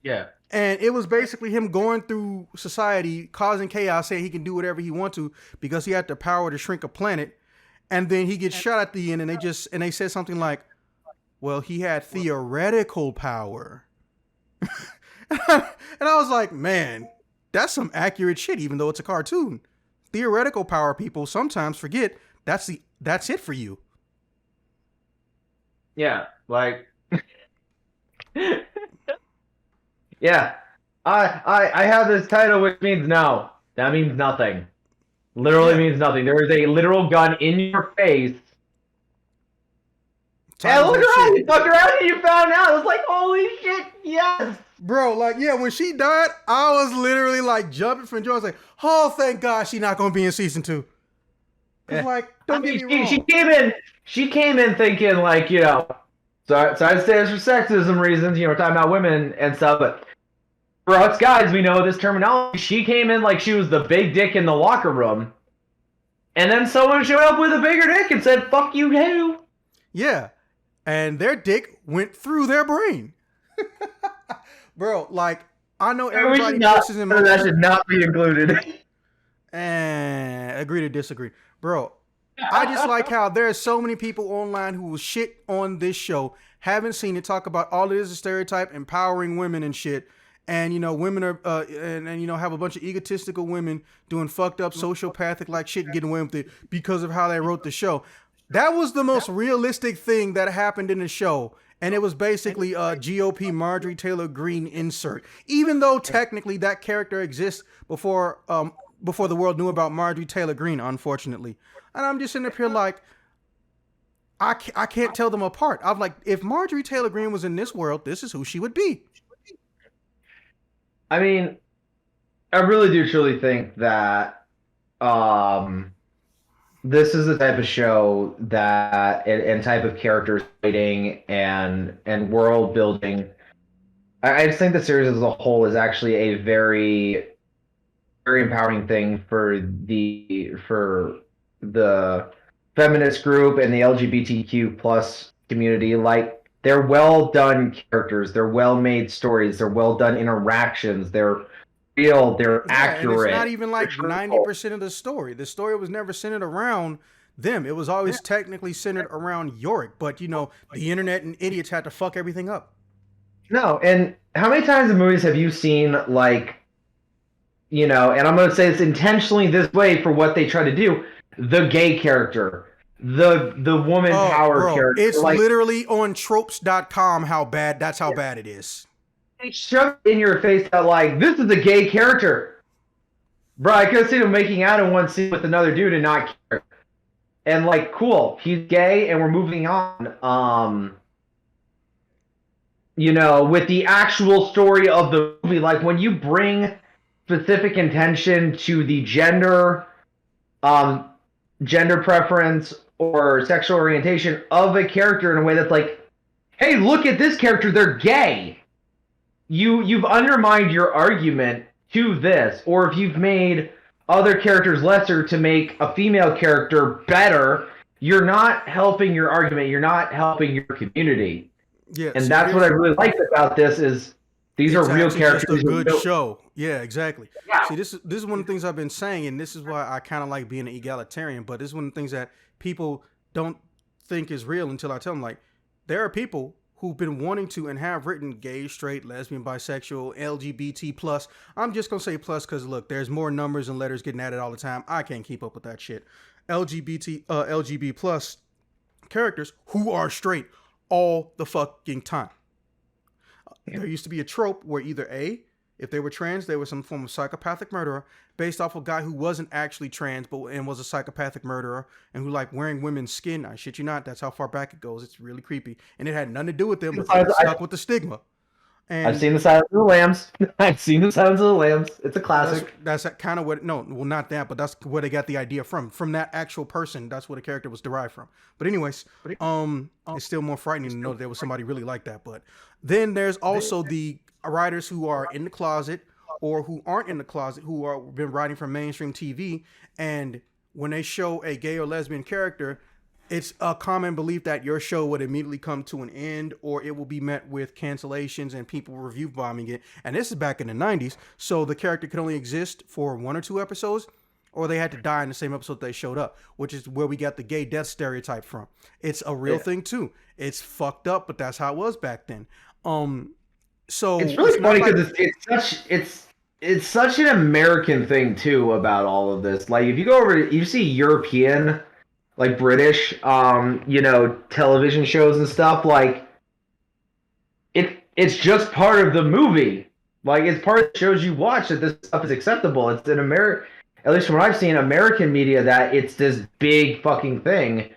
Yeah. And it was basically him going through society, causing chaos, saying he can do whatever he wants to because he had the power to shrink a planet. And then he gets shot at the end, and they said something like, well, he had theoretical power. And I was like, man, that's some accurate shit, even though it's a cartoon. Theoretical power, people sometimes forget that's it for you. Yeah, like yeah. I have this title which means no. That means nothing. Literally means nothing. There is a literal gun in your face And Timeless look whole around, shit. you fucked around and you found out. It was like, holy shit, yes. Bro, like, yeah, when she died, I was literally like jumping from joy. I was like, oh, thank God she's not gonna be in season 2. Cause Yeah. like, I don't get mean, me she wrong. came in thinking like, so I'd say it's for sexism reasons, talking about women and stuff, but for us guys, we know this terminology. She came in like she was the big dick in the locker room, and then someone showed up with a bigger dick and said, fuck you, too. Yeah. And their dick went through their brain. Bro, like, I know everybody pushes That emotions. should not be included. And agree to disagree. Bro, I just like how there's so many people online who will shit on this show, haven't seen it, talk about all it is a stereotype, empowering women and shit. And women are and have a bunch of egotistical women doing fucked up sociopathic like shit, getting away with it because of how they wrote the show. That was the most realistic thing that happened in the show. And it was basically a GOP Marjorie Taylor Greene insert. Even though technically that character exists before the world knew about Marjorie Taylor Greene, unfortunately. And I'm just sitting up here like, I can't tell them apart. I'm like, if Marjorie Taylor Greene was in this world, this is who she would be. I mean, I really do truly think that this is the type of show that and type of characters writing and world building. I just think the series as a whole is actually a very, very empowering thing for the feminist group and the LGBTQ plus community. Like, they're well done characters, they're well made stories, they're well done interactions, they're real, they're And it's not accurate, even they're like truthful. 90% of the story. The story was never centered around them. It was always technically centered around Yorick. But, the internet and idiots had to fuck everything up. No, and how many times in movies have you seen, like, and I'm going to say this intentionally this way for what they try to do, the gay character, the woman Oh, power bro, character, it's like, literally on tropes.com that's how bad it is. they shove it in your face that, like, this is a gay character. Bro, I could have seen him making out in one scene with another dude and not care. And, like, cool, he's gay and we're moving on. With the actual story of the movie, like, when you bring specific intention to the gender preference or sexual orientation of a character in a way that's like, hey, look at this character, they're gay. You've undermined your argument to this, or if you've made other characters lesser to make a female character better, you're not helping your argument, you're not helping your community. Yeah, And see, that's what I really like about this is these are it's real actually just a characters. good show. Yeah, exactly. Yeah. See, this is one of the things I've been saying, and this is why I kind of like being an egalitarian. But this is one of the things that people don't think is real until I tell them. Like, there are people who've been wanting to and have written gay, straight, lesbian, bisexual, LGBT plus. I'm just gonna say plus because look, there's more numbers and letters getting added all the time. I can't keep up with that shit. LGBT plus characters who are straight all the fucking time. There used to be a trope where either A, if they were trans, they were some form of psychopathic murderer based off a guy who wasn't actually trans and was a psychopathic murderer and who liked wearing women's skin. I shit you not, that's how far back it goes. It's really creepy. And it had nothing to do with them, but they were stuck with the stigma. And I've seen the Silence of the Lambs. I've seen the Silence of the Lambs. It's a classic. That's kind of what. No, well, not that, but that's where they got the idea from. From that actual person, that's where the character was derived from. But anyways, it's still more frightening to know that there was somebody really like that. But then there's also the writers who are in the closet or who aren't in the closet, who are been writing for mainstream TV, and when they show a gay or lesbian character, it's a common belief that your show would immediately come to an end or it will be met with cancellations and people review bombing it. And this is back in the 90s. So the character could only exist for 1 or 2 episodes or they had to die in the same episode they showed up, which is where we got the gay death stereotype from. It's a real thing too. It's fucked up, but that's how it was back then. So it's really funny because it's such an American thing too about all of this. Like if you go over, you see European, like British, television shows and stuff. Like it's just part of the movie. Like it's part of the shows you watch that this stuff is acceptable. It's at least from what I've seen, American media that it's this big fucking thing.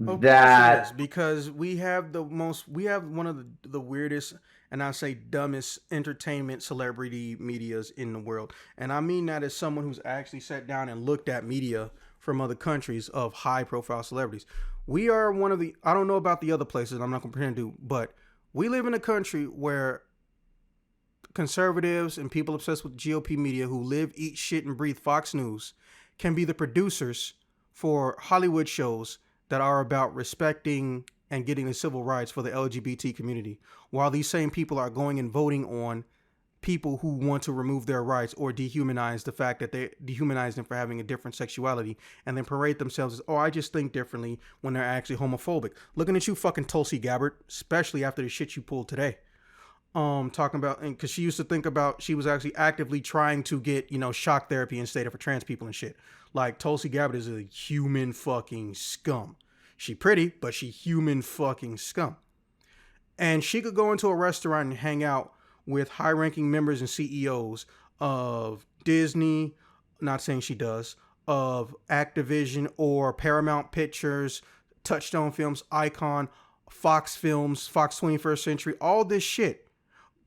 Of course it is, that because we have one of the weirdest and I say dumbest entertainment celebrity medias in the world. And I mean that as someone who's actually sat down and looked at media from other countries of high profile celebrities. We are one of the, I don't know about the other places, I'm not going to pretend to, but we live in a country where conservatives and people obsessed with GOP media who live, eat, shit, and breathe Fox News can be the producers for Hollywood shows that are about respecting and getting the civil rights for the LGBT community, while these same people are going and voting on people who want to remove their rights or dehumanize the fact that they dehumanize them for having a different sexuality and then parade themselves as, oh, I just think differently when they're actually homophobic. Looking at you, fucking Tulsi Gabbard, especially after the shit you pulled today. Talking about, and because she used to think about, she was actually actively trying to get, shock therapy instead of for trans people and shit. Like, Tulsi Gabbard is a human fucking scum. She pretty, but she human fucking scum. And she could go into a restaurant and hang out with high-ranking members and CEOs of Disney, not saying she does, of Activision or Paramount Pictures, Touchstone Films, Icon, Fox Films, Fox 21st Century, all this shit.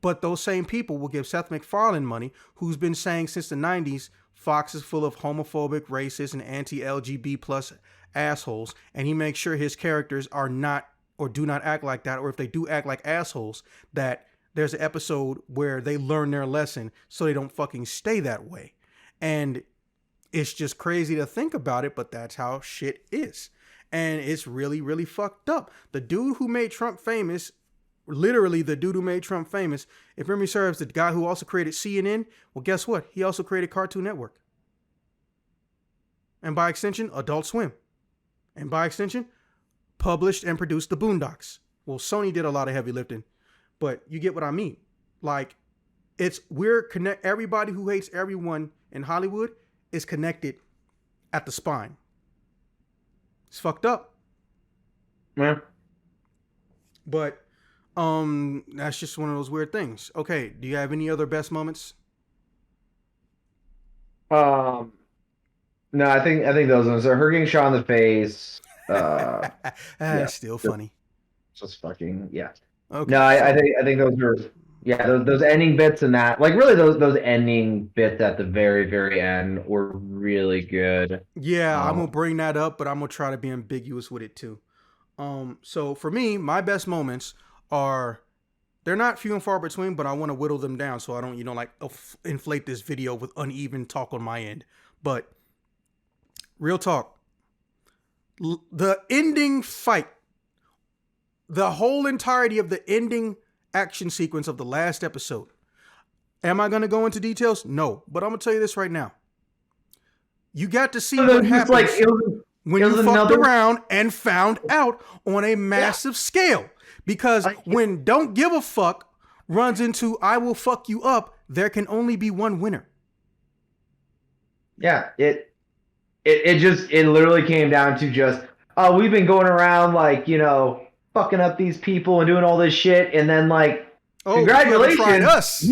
But those same people will give Seth MacFarlane money, who's been saying since the 90s, Fox is full of homophobic, racist, and anti-LGBT plus assholes, and he makes sure his characters are not or do not act like that, or if they do act like assholes, that there's an episode where they learn their lesson so they don't fucking stay that way. And it's just crazy to think about it, but that's how shit is. And it's really, really fucked up. The dude who made Trump famous, literally the dude who made Trump famous, if memory serves, the guy who also created CNN, well, guess what? He also created Cartoon Network. And by extension, Adult Swim. And by extension, published and produced The Boondocks. Well, Sony did a lot of heavy lifting, but you get what I mean. Like, everybody who hates everyone in Hollywood is connected at the spine. It's fucked up. Yeah. But that's just one of those weird things. Okay, do you have any other best moments? No, I think those ones are her getting shot in the face. Yeah, Still funny. just fucking yeah. Okay, No, so I think those are those ending bits and that like really those ending bits at the very very end were really good. yeah, I'm gonna bring that up, but I'm gonna try to be ambiguous with it too. So for me, my best moments are, they're not few and far between, but I want to whittle them down so I don't, inflate this video with uneven talk on my end. But real talk, the ending fight, the whole entirety of the ending action sequence of the last episode. Am I going to go into details? No, but I'm going to tell you this right now. You got to see what happens when you fucked around and found out on a massive scale. Because when Don't Give a Fuck runs into I Will Fuck You Up, there can only be one winner. Yeah, it literally came down to just, oh, we've been going around like, fucking up these people and doing all this shit, and then like, oh, congratulations,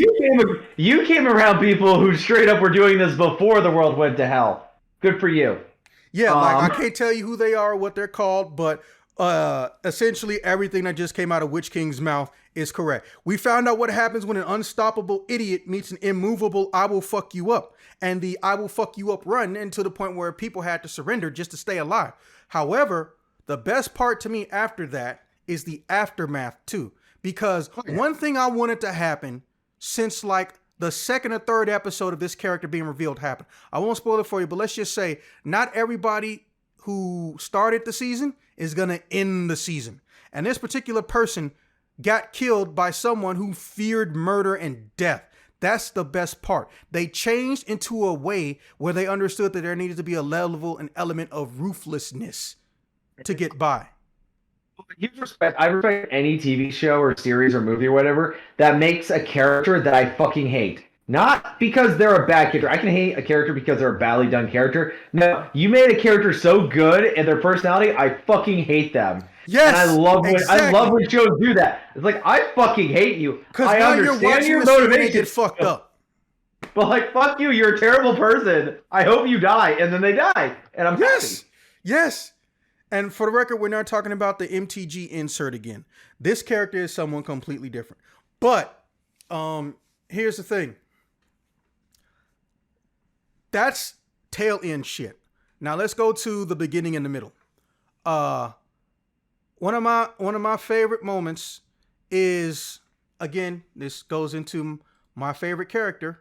you came around people who straight up were doing this before the world went to hell. Good for you. Yeah, I can't tell you who they are or what they're called, but essentially everything that just came out of Witch King's mouth is correct. We found out what happens when an unstoppable idiot meets an immovable I will fuck you up. And the I will fuck you up run, and to the point where people had to surrender just to stay alive. However, the best part to me after that is the aftermath too. Because one thing I wanted to happen since like the second or third episode of this character being revealed happened. I won't spoil it for you, but let's just say not everybody who started the season is going to end the season. And this particular person got killed by someone who feared murder and death. That's the best part. They changed into a way where they understood that there needed to be a level and element of ruthlessness to get by. I respect any TV show or series or movie or whatever that makes a character that I fucking hate. Not because they're a bad character. I can hate a character because they're a badly done character. No, you made a character so good in their personality, I fucking hate them. Yes, and I love when shows do that. It's like, I fucking hate you. Because I now understand you're watching your the motivation. motivation. They get fucked up. But like, fuck you, you're a terrible person. I hope you die. And then they die. And I'm happy. Yes. And for the record, we're not talking about the MTG insert again. This character is someone completely different. But here's the thing. That's tail end shit. Now let's go to the beginning and the middle. One of my favorite moments is, again, this goes into my favorite character.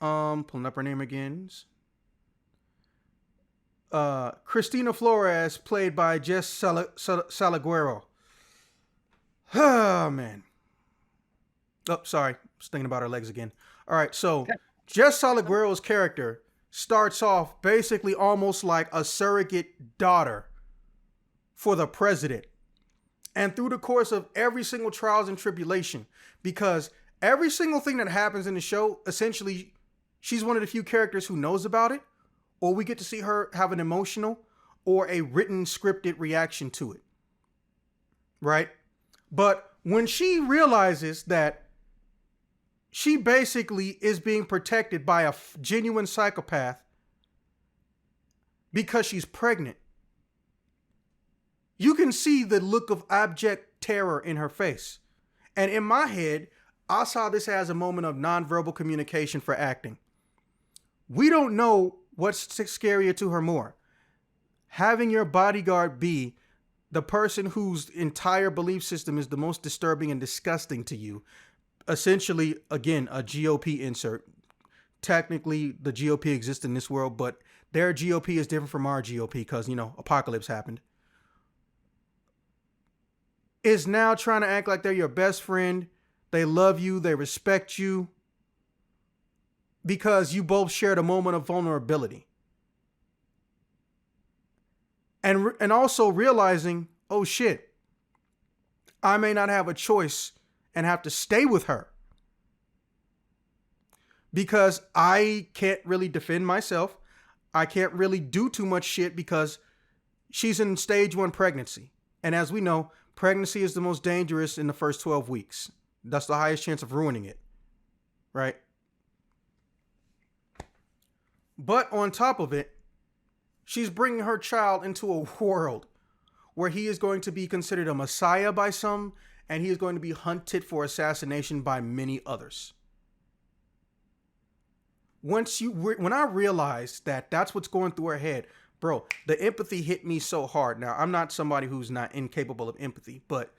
Pulling up her name again. Christina Flores, played by Jess Salguero. Oh, man. Oh, sorry. I was thinking about her legs again. All right, so Jess Salguero's character starts off basically almost like a surrogate daughter for the president. And through the course of every single trials and tribulation, because every single thing that happens in the show, essentially, she's one of the few characters who knows about it, or we get to see her have an emotional or a written scripted reaction to it. Right? But when she realizes that she basically is being protected by a genuine psychopath because she's pregnant, you can see the look of abject terror in her face. And in my head, I saw this as a moment of nonverbal communication for acting. We don't know what's scarier to her more. Having your bodyguard be the person whose entire belief system is the most disturbing and disgusting to you. Essentially, again, a GOP insert. Technically, the GOP exists in this world, but their GOP is different from our GOP because, apocalypse happened. Is now trying to act like they're your best friend. They love you. They respect you. Because you both shared a moment of vulnerability. And also realizing, oh shit, I may not have a choice and have to stay with her. Because I can't really defend myself. I can't really do too much shit because she's in stage 1 pregnancy. And as we know, pregnancy is the most dangerous in the first 12 weeks. That's the highest chance of ruining it. Right? But on top of it, she's bringing her child into a world where he is going to be considered a messiah by some, and he is going to be hunted for assassination by many others. When I realized that that's what's going through her head, bro, the empathy hit me so hard. Now, I'm not somebody who's not incapable of empathy, but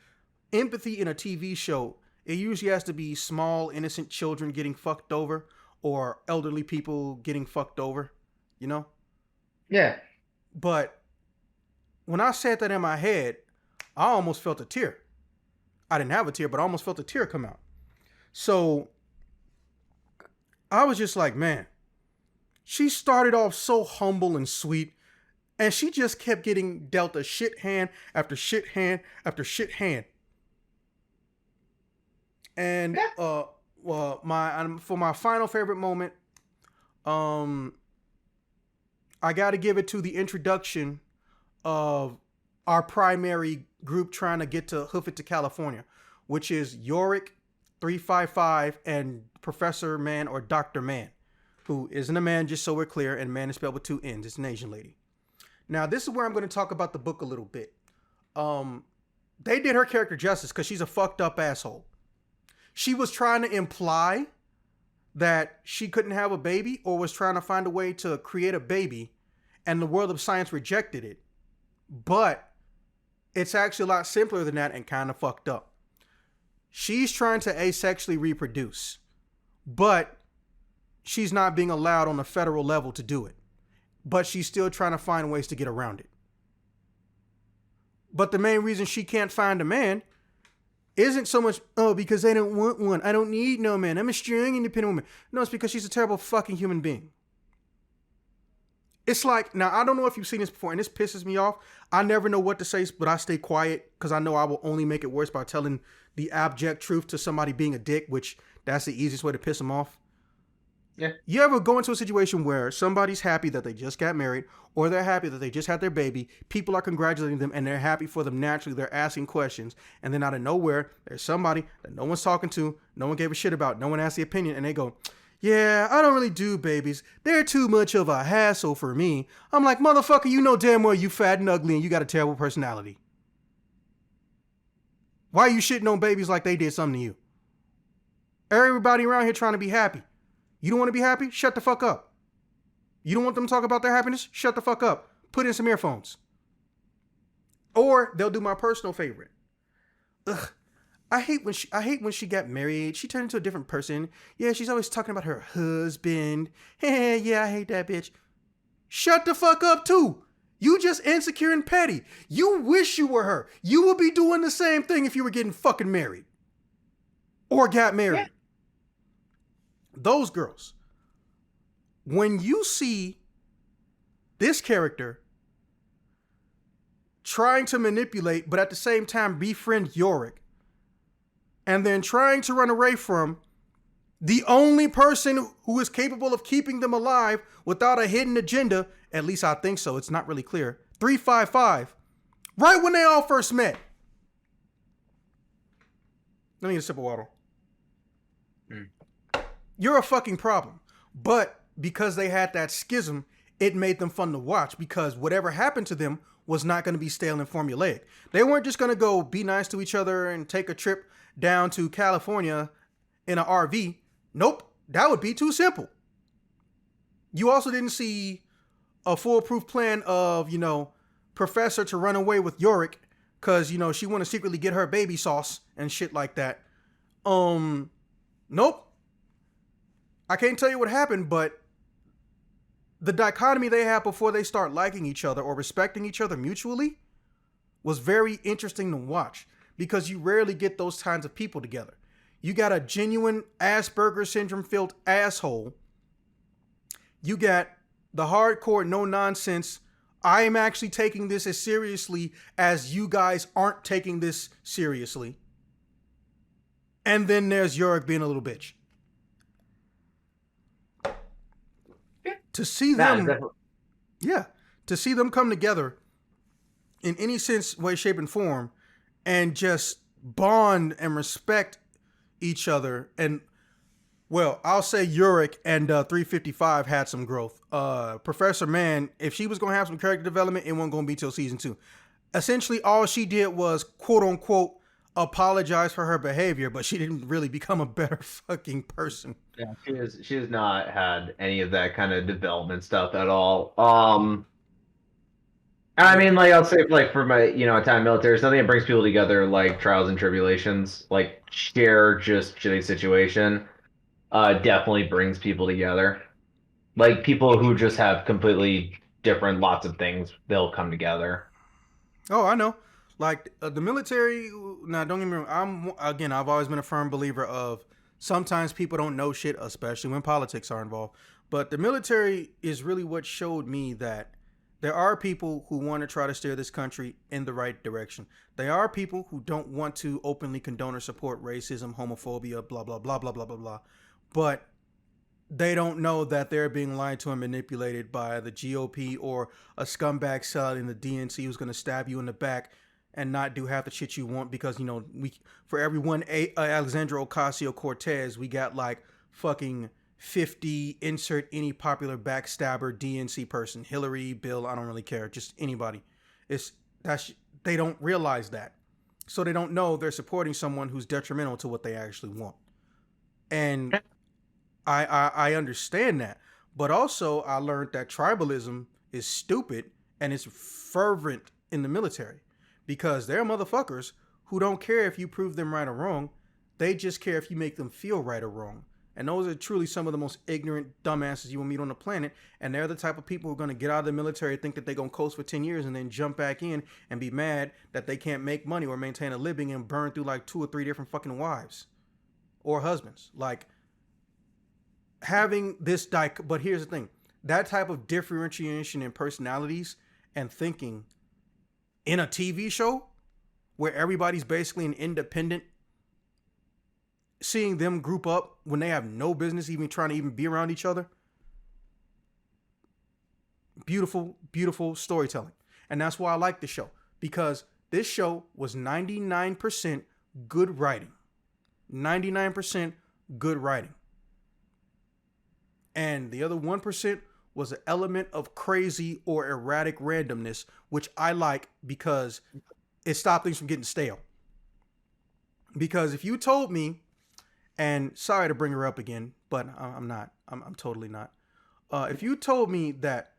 empathy in a TV show, it usually has to be small, innocent children getting fucked over or elderly people getting fucked over, Yeah. But when I said that in my head, I almost felt a tear. I didn't have a tear, but I almost felt a tear come out. So I was just like, man, she started off so humble and sweet, and she just kept getting dealt a shit hand after shit hand after shit hand. And for my final favorite moment, I got to give it to the introduction of our primary group trying to get to hoof it to California, which is Yorick 355 and Professor Man or Dr. Man, who isn't a man, just so we're clear, and man is spelled with 2 N's. It's an Asian lady. Now, this is where I'm going to talk about the book a little bit. They did her character justice because she's a fucked up asshole. She was trying to imply that she couldn't have a baby or was trying to find a way to create a baby, and the world of science rejected it. But it's actually a lot simpler than that and kind of fucked up. She's trying to asexually reproduce, but she's not being allowed on the federal level to do it. But she's still trying to find ways to get around it. But the main reason she can't find a man isn't so much, because I don't want one. I don't need no man. I'm a strong, independent woman. No, it's because she's a terrible fucking human being. It's like, now, I don't know if you've seen this before, and this pisses me off. I never know what to say, but I stay quiet because I know I will only make it worse by telling the abject truth to somebody being a dick, which that's the easiest way to piss them off. Yeah. You ever go into a situation where somebody's happy that they just got married, or they're happy that they just had their baby, people are congratulating them, and they're happy for them naturally, they're asking questions, and then out of nowhere, there's somebody that no one's talking to, no one gave a shit about, no one asked the opinion, and they go, Yeah, I don't really do babies. They're too much of a hassle for me. I'm like, motherfucker, you know damn well you fat and ugly and you got a terrible personality. Why are you shitting on babies like they did something to you? Everybody around here trying to be happy. You don't want to be happy? Shut the fuck up. You don't want them to talk about their happiness? Shut the fuck up. Put in some earphones. Or they'll do my personal favorite. Ugh. I hate when she got married. She turned into a different person. Yeah, she's always talking about her husband. Yeah, I hate that bitch. Shut the fuck up too. You just insecure and petty. You wish you were her. You would be doing the same thing if you were getting fucking married. Or got married. Yeah. Those girls. When you see this character trying to manipulate, but at the same time befriend Yorick, and then trying to run away from the only person who is capable of keeping them alive without a hidden agenda, at least I think so, it's not really clear, 355, right when they all first met. Let me get a sip of water. You're a fucking problem. But because they had that schism, it made them fun to watch because whatever happened to them was not going to be stale and formulaic. They weren't just going to go be nice to each other and take a trip down to California in an RV. Nope, that would be too simple. You also didn't see a foolproof plan of, Professor to run away with Yorick because, she want to secretly get her baby sauce and shit like that. Nope. I can't tell you what happened, but the dichotomy they had before they start liking each other or respecting each other mutually was very interesting to watch because you rarely get those kinds of people together. You got a genuine Asperger's syndrome filled asshole. You got the hardcore, no nonsense. I am actually taking this as seriously as you guys aren't taking this seriously. And then there's Yorick being a little bitch. To see them, to see them come together in any sense, way, shape, and form, and just bond and respect each other. And, well, I'll say Yorick and 355 had some growth. Professor Mann, if she was going to have some character development, it wasn't going to be till season 2. Essentially, all she did was, quote unquote, apologize for her behavior, but she didn't really become a better fucking person. Yeah, she has not had any of that kind of development stuff at all. I mean, like, I'll say, like, for my, time in military, there's nothing that brings people together like trials and tribulations, like, share just shitty situation, definitely brings people together. Like, people who just have completely different lots of things, they'll come together. Oh, I know. Like, the military, now, don't get me wrong, I've always been a firm believer of sometimes people don't know shit, especially when politics are involved. But the military is really what showed me that there are people who want to try to steer this country in the right direction. There are people who don't want to openly condone or support racism, homophobia, blah, blah, blah, blah, blah, blah, blah. But they don't know that they're being lied to and manipulated by the GOP or a scumbag cell in the DNC who's going to stab you in the back and not do half the shit you want because, we for every one Alexandra Ocasio-Cortez, we got like fucking 50 insert any popular backstabber DNC person. Hillary, Bill, I don't really care. Just anybody. They don't realize that. So they don't know they're supporting someone who's detrimental to what they actually want. And I understand that. But also I learned that tribalism is stupid and it's fervent in the military. Because there are motherfuckers who don't care if you prove them right or wrong. They just care if you make them feel right or wrong. And those are truly some of the most ignorant dumbasses you will meet on the planet. And they're the type of people who are going to get out of the military, think that they're going to coast for 10 years and then jump back in and be mad that they can't make money or maintain a living and burn through like 2 or 3 different fucking wives or husbands. Like, having this but here's the thing. That type of differentiation in personalities and thinking in a TV show where everybody's basically an independent, seeing them group up when they have no business even trying to even be around each other. Beautiful, beautiful storytelling. And that's why I like the show, because this show was 99% good writing. 99% good writing. And the other 1% was an element of crazy or erratic randomness, which I like because it stopped things from getting stale. Because if you told me, and sorry to bring her up again, but I'm not. I'm totally not. If you told me that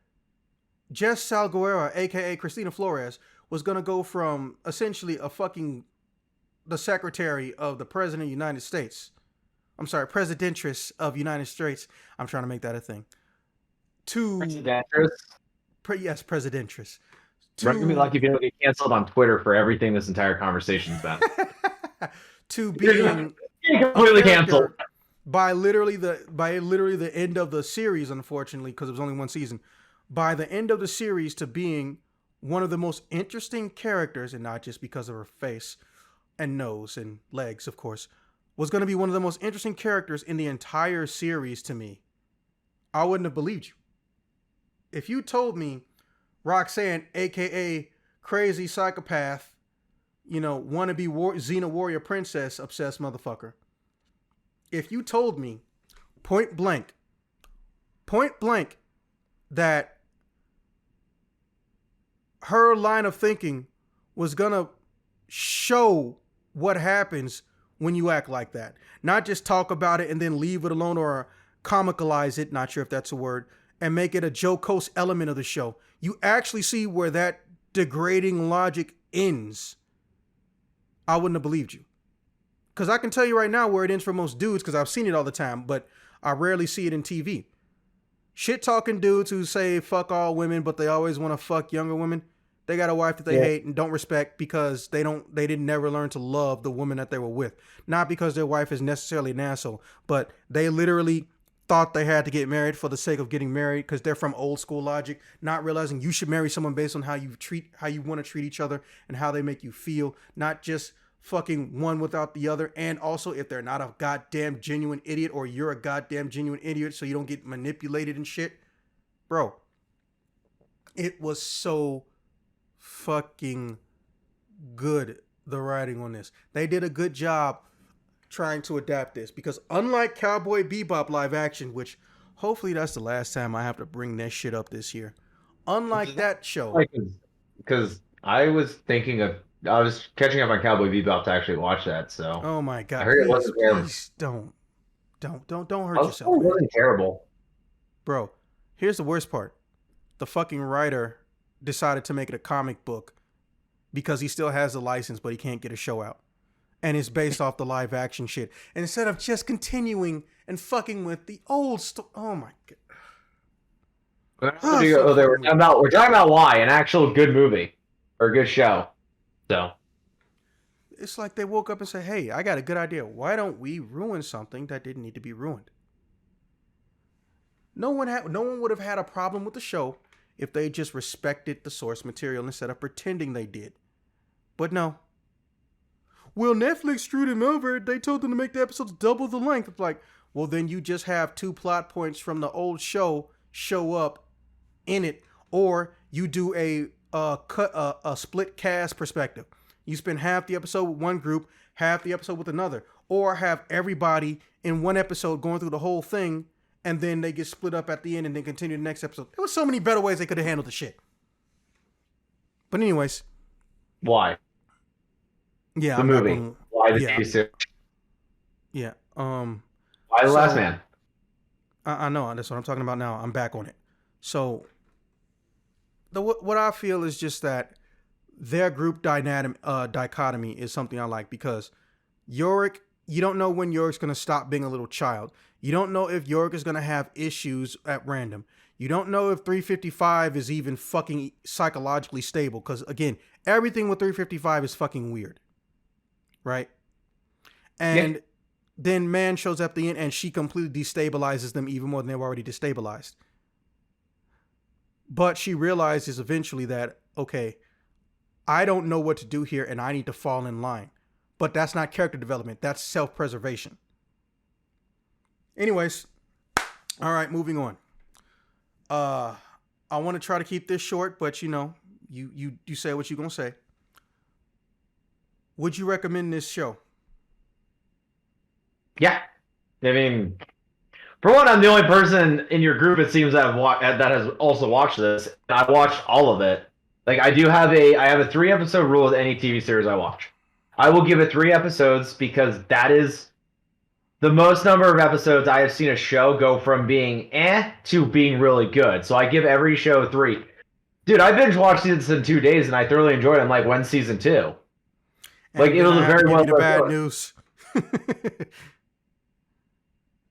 Jess Salguera, aka Christina Flores, was gonna go from essentially the secretary of the president of the United States. I'm sorry, presidentress of United States. I'm trying to make that a thing. To Presidentress. Yes, presidentress. Run me like you've been able to get canceled on Twitter for everything this entire conversation's been. To being completely canceled by literally the end of the series, unfortunately, because it was only one season. By the end of the series, to being one of the most interesting characters, and not just because of her face and nose and legs, of course, was going to be one of the most interesting characters in the entire series to me. I wouldn't have believed you. If you told me Roxanne, aka crazy psychopath, wannabe Xena warrior princess obsessed motherfucker. If you told me point blank, that her line of thinking was gonna show what happens when you act like that, not just talk about it and then leave it alone or comicalize it, not sure if that's a word, and make it a jocose element of the show. You actually see where that degrading logic ends. I wouldn't have believed you. Because I can tell you right now where it ends for most dudes, because I've seen it all the time, but I rarely see it in TV. Shit talking dudes who say fuck all women, but they always want to fuck younger women. They got a wife that they hate and don't respect because they didn't never learn to love the woman that they were with. Not because their wife is necessarily an asshole, but they literally thought they had to get married for the sake of getting married because they're from old school logic, not realizing you should marry someone based on how you want to treat each other and how they make you feel, not just fucking one without the other. And also if they're not a goddamn genuine idiot or you're a goddamn genuine idiot so you don't get manipulated and shit. Bro, it was so fucking good, the writing on this. They did a good job trying to adapt this because unlike Cowboy Bebop live action, which hopefully that's the last time I have to bring that shit up this year. Unlike that show. Because I was catching up on Cowboy Bebop to actually watch that, so. Oh my god. I heard it wasn't terrible. Please don't hurt yourself. It wasn't terrible. Bro, here's the worst part. The fucking writer decided to make it a comic book because he still has the license, but he can't get a show out. And it's based off the live action shit. And instead of just continuing and fucking with the old story. Oh my god. We're talking about why an actual good movie or a good show. So it's like they woke up and said, "Hey, I got a good idea. Why don't we ruin something that didn't need to be ruined?" No one would have had a problem with the show if they just respected the source material instead of pretending they did. But no. Well, Netflix screwed him over. They told them to make the episodes double the length. It's like, well, then you just have 2 plot points from the old show up in it, or you do a split cast perspective. You spend half the episode with one group, half the episode with another, or have everybody in one episode going through the whole thing, and then they get split up at the end and then continue the next episode. There was so many better ways they could have handled the shit. But anyways, why? Yeah, the movie. Why the TV series? Yeah. Why The Last Man? I know that's what I'm talking about now. I'm back on it. So, what I feel is just that their group dichotomy is something I like because Yorick, you don't know when Yorick's going to stop being a little child. You don't know if Yorick is going to have issues at random. You don't know if 355 is even fucking psychologically stable because, again, everything with 355 is fucking weird. Right? And then Man shows up at the end and she completely destabilizes them even more than they were already destabilized. But she realizes eventually that, okay, I don't know what to do here and I need to fall in line. But that's not character development. That's self-preservation. Anyways, all right, moving on. I want to try to keep this short, but you say what you're going to say. Would you recommend this show? Yeah. I mean, For one, I'm the only person in your group, it seems, that has also watched this. I watched all of it. Like, I have a 3-episode rule with any TV series I watch. I will give it 3 episodes because that is the most number of episodes I have seen a show go from being to being really good. So I give every show 3. Dude, I binge watched this in 2 days and I thoroughly enjoyed it. I'm like, when's season 2? Like, And it then was I a have to very give well you the bad done. news.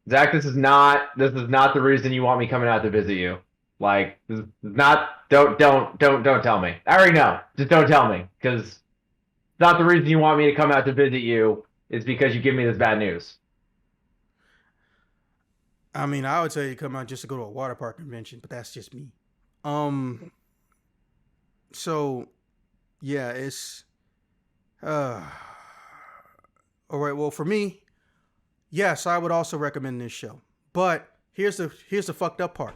Zach, this is not the reason you want me coming out to visit you. Like, this is not. Don't tell me. I already know. Just don't tell me, because it's not the reason you want me to come out to visit you. It's because you give me this bad news. I mean, I would tell you to come out just to go to a water park convention, but that's just me. Um. So, yeah, it's. All right. Well, for me, yes, I would also recommend this show. But here's the fucked up part.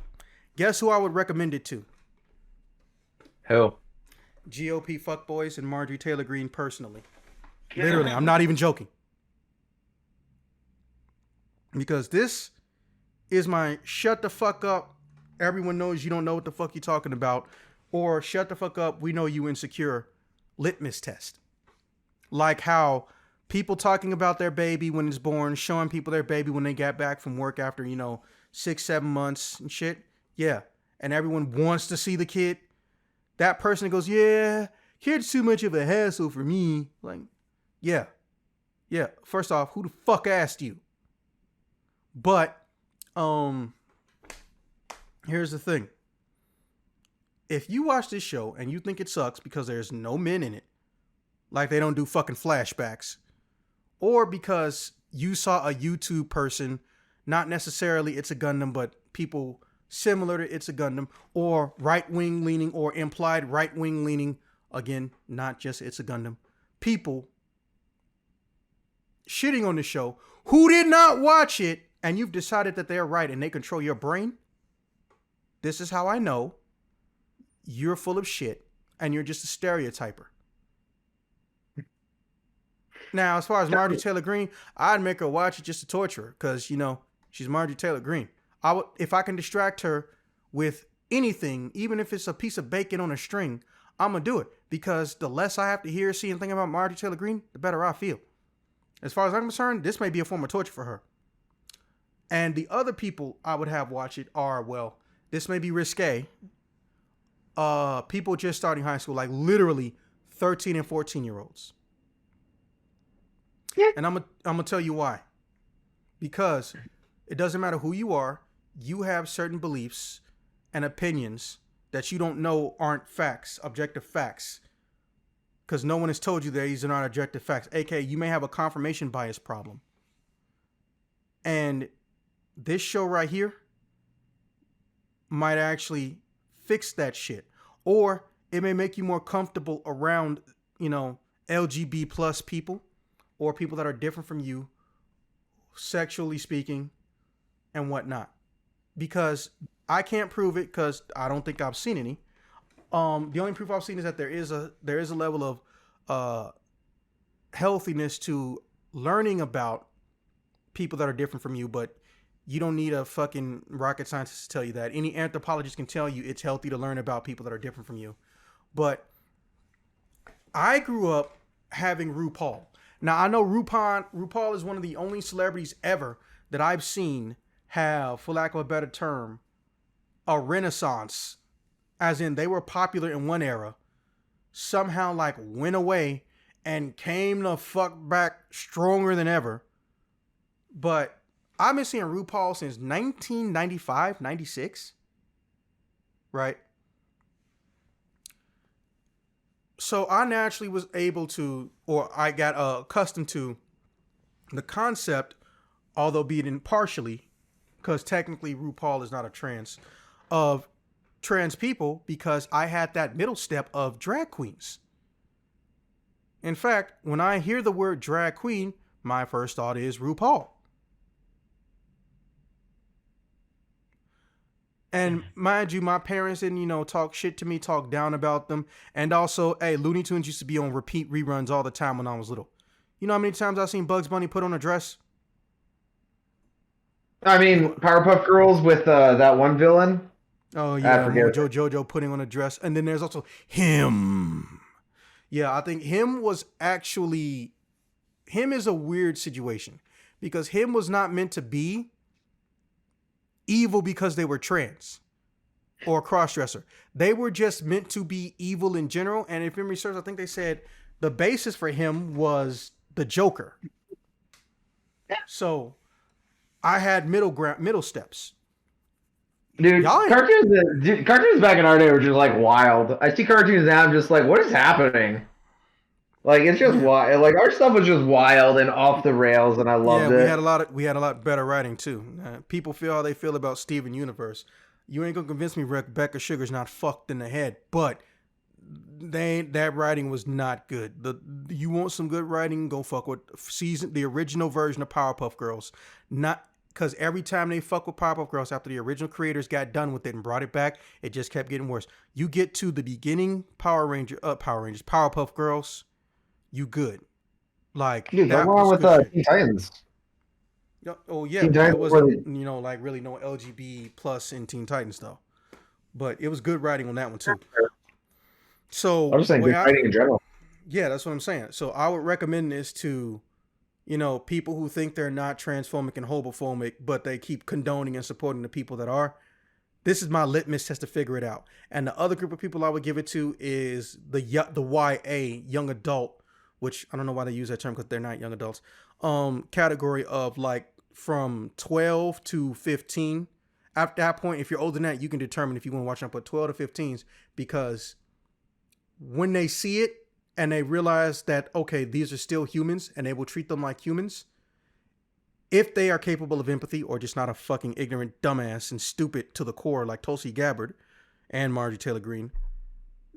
Guess who I would recommend it to? Who? GOP fuckboys and Marjorie Taylor Greene personally. Literally, I'm not even joking. Because this is my shut the fuck up, everyone knows you don't know what the fuck you're talking about, or shut the fuck up, we know you insecure litmus test. Like how people talking about their baby when it's born, showing people their baby when they got back from work after, 6-7 months and shit. Yeah. And everyone wants to see the kid. That person goes, yeah, kid's too much of a hassle for me. Like, yeah. Yeah. First off, who the fuck asked you? But, here's the thing. If you watch this show and you think it sucks because there's no men in it, like they don't do fucking flashbacks, or because you saw a YouTube person, not necessarily It's a Gundam, but people similar to It's a Gundam, or right-wing leaning or implied right-wing leaning, again, not just It's a Gundam, people shitting on the show who did not watch it, and you've decided that they're right and they control your brain, this is how I know you're full of shit and you're just a stereotyper. Now, as far as Marjorie Taylor Greene, I'd make her watch it just to torture her because, she's Marjorie Taylor Greene. I would, if I can distract her with anything, even if it's a piece of bacon on a string, I'm going to do it because the less I have to hear, see, and think about Marjorie Taylor Greene, the better I feel. As far as I'm concerned, this may be a form of torture for her. And the other people I would have watch it are, well, this may be risque. People just starting high school, like literally 13 and 14-year-olds. Yeah. And I'm gonna tell you why. Because it doesn't matter who you are, you have certain beliefs and opinions that you don't know aren't facts, objective facts. Because no one has told you that these are not objective facts. AKA, you may have a confirmation bias problem. And this show right here might actually fix that shit. Or it may make you more comfortable around, LGBT plus people or people that are different from you, sexually speaking and whatnot. Because I can't prove it because I don't think I've seen any. The only proof I've seen is that there is a level of healthiness to learning about people that are different from you, but you don't need a fucking rocket scientist to tell you that. Any anthropologist can tell you it's healthy to learn about people that are different from you. But I grew up having RuPaul. Now, I know RuPaul is one of the only celebrities ever that I've seen have, for lack of a better term, a renaissance. As in, they were popular in one era, somehow like went away and came the fuck back stronger than ever. But I've been seeing RuPaul since 1995, 96. Right? So I naturally was able to, or I got accustomed to the concept, although be it impartially, because technically RuPaul is not a trans, of trans people, because I had that middle step of drag queens. In fact, when I hear the word drag queen, my first thought is RuPaul. And mind you, my parents didn't, talk shit to me, talk down about them. And also, hey, Looney Tunes used to be on repeat reruns all the time when I was little. You know how many times I've seen Bugs Bunny put on a dress? I You mean, go, Powerpuff Girls with that one villain. oh I yeah, forget. Mojo Jojo putting on a dress, and then there's also him. Yeah, I think him was actually him is a weird situation because him was not meant to be evil because they were trans or crossdresser. They were just meant to be evil in general. And if memory serves, I think they said the basis for him was the Joker. So I had middle steps. Dude, Y'all ain't cartoons back in our day were just like wild. I see cartoons now, I'm just like, what is happening? Like it's just yeah. wild. Like our stuff was just wild and off the rails, and I Yeah, loved it. we had a lot better writing too. People feel how they feel about Steven Universe. You ain't gonna convince me Rebecca Sugar's not fucked in the head, but that writing was not good. The you want some good writing, go fuck with the original version of Powerpuff Girls. Not because every time they fuck with Powerpuff Girls after the original creators got done with it and brought it back, it just kept getting worse. You get to the beginning Powerpuff Girls, you good. Like Dude, what's that wrong was with good shit. Teen Titans? Oh yeah, Teen well Titans it were wasn't like really no LGB plus in Teen Titans though, but it was good writing on that one too. I'm So just saying way good I writing in general. yeah, that's what I'm saying. So I would recommend this to people who think they're not transphobic and homophobic, but they keep condoning and supporting the people that are. This is my litmus test to figure it out. And the other group of people I would give it to is the YA young adult, which I don't know why they use that term because they're not young adults. Category of like from 12 to 15. At that point, if you're older than that, you can determine if you want to watch them. But 12 to 15s, because when they see it and they realize that okay, these are still humans and they will treat them like humans, if they are capable of empathy or just not a fucking ignorant dumbass and stupid to the core like Tulsi Gabbard and Marjorie Taylor Greene,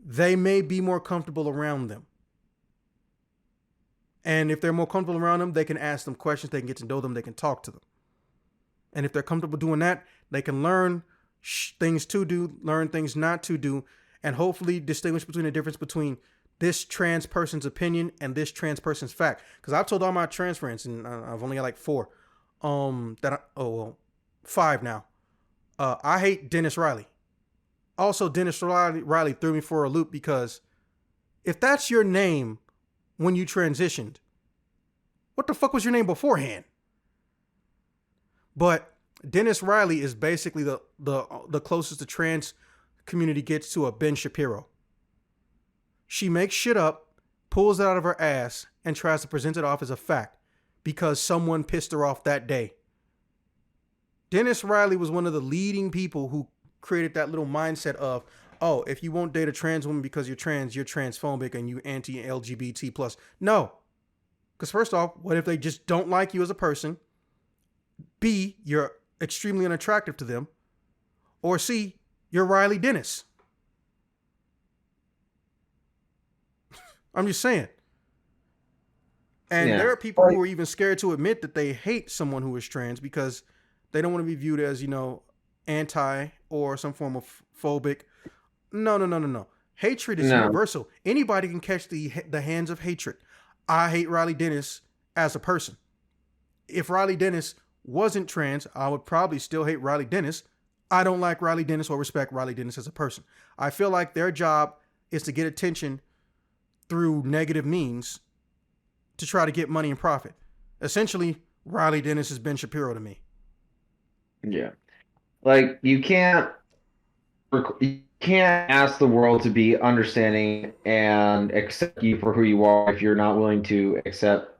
they may be more comfortable around them. And if they're more comfortable around them, they can ask them questions, they can get to know them, they can talk to them. And if they're comfortable doing that, they can learn things to do, learn things not to do, and hopefully distinguish between the difference between this trans person's opinion and this trans person's fact. Because I've told all my trans friends, and I've only got like four, five now. I hate Dennis Riley. Also, Dennis Riley threw me for a loop because if that's your name when you transitioned, what the fuck was your name beforehand? But Dennis Riley is basically the closest the trans community gets to a Ben Shapiro. She makes shit up, pulls it out of her ass, and tries to present it off as a fact because someone pissed her off that day. Dennis Riley was one of the leading people who created that little mindset of, oh, if you won't date a trans woman because you're trans, you're transphobic and you anti-LGBT plus. No. Because first off, what if they just don't like you as a person? B, you're extremely unattractive to them. Or C, you're Riley Dennis. I'm just saying. And Yeah. there are people who are even scared to admit that they hate someone who is trans because they don't want to be viewed as, anti or some form of phobic. No. Hatred is No. universal. Anybody can catch the hands of hatred. I hate Riley Dennis as a person. If Riley Dennis wasn't trans, I would probably still hate Riley Dennis. I don't like Riley Dennis or respect Riley Dennis as a person. I feel like their job is to get attention through negative means to try to get money and profit. Essentially, Riley Dennis is Ben Shapiro to me. Yeah. Like you can't ask the world to be understanding and accept you for who you are if you're not willing to accept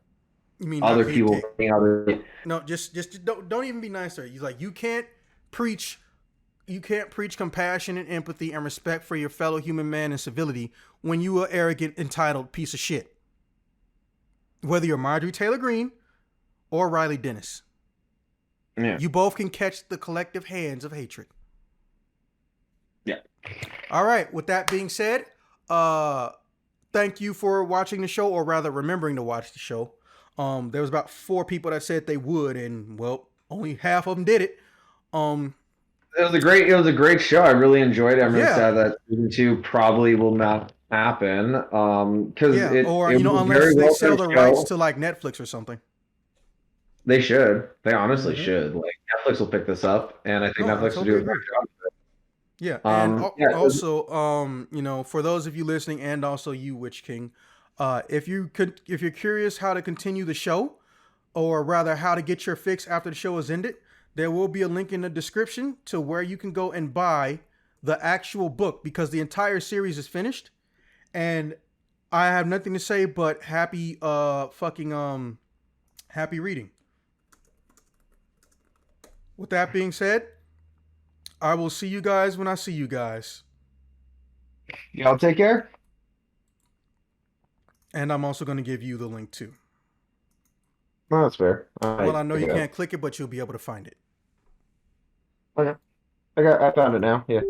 You mean not other hate people take? being other. No, just don't even be nice there. You like preach you can't preach compassion and empathy and respect for your fellow human man and civility when you are arrogant, entitled piece of shit. Whether you're Marjorie Taylor Greene or Riley Dennis. Yeah. You both can catch the collective hands of hatred. Yeah. All right. With that being said, thank you for watching the show, or rather remembering to watch the show. There was about 4 people that said they would, and well, only half of them did it. It was a great show. I really enjoyed it. I'm really Yeah. sad that season 2 probably will not happen. Because Yeah. Or, it was a unless very they well sell done the rights show. to like Netflix or something. They should. They honestly Hmm. should. Like Netflix will pick this up, and I think No, I Netflix will do totally a better agree. job. Yeah, and Yeah. also, you know, for those of you listening, and also you, Witch King, if you're curious how to continue the show, or rather how to get your fix after the show is ended, there will be a link in the description to where you can go and buy the actual book because the entire series is finished, and I have nothing to say but happy reading. With that being said, I will see you guys when I see you guys. Y'all take care. And I'm also going to give you the link too. No, that's fair. All Well, right, I know check you it out. can't click it, but you'll be able to find it. Okay. I found it now. Yeah.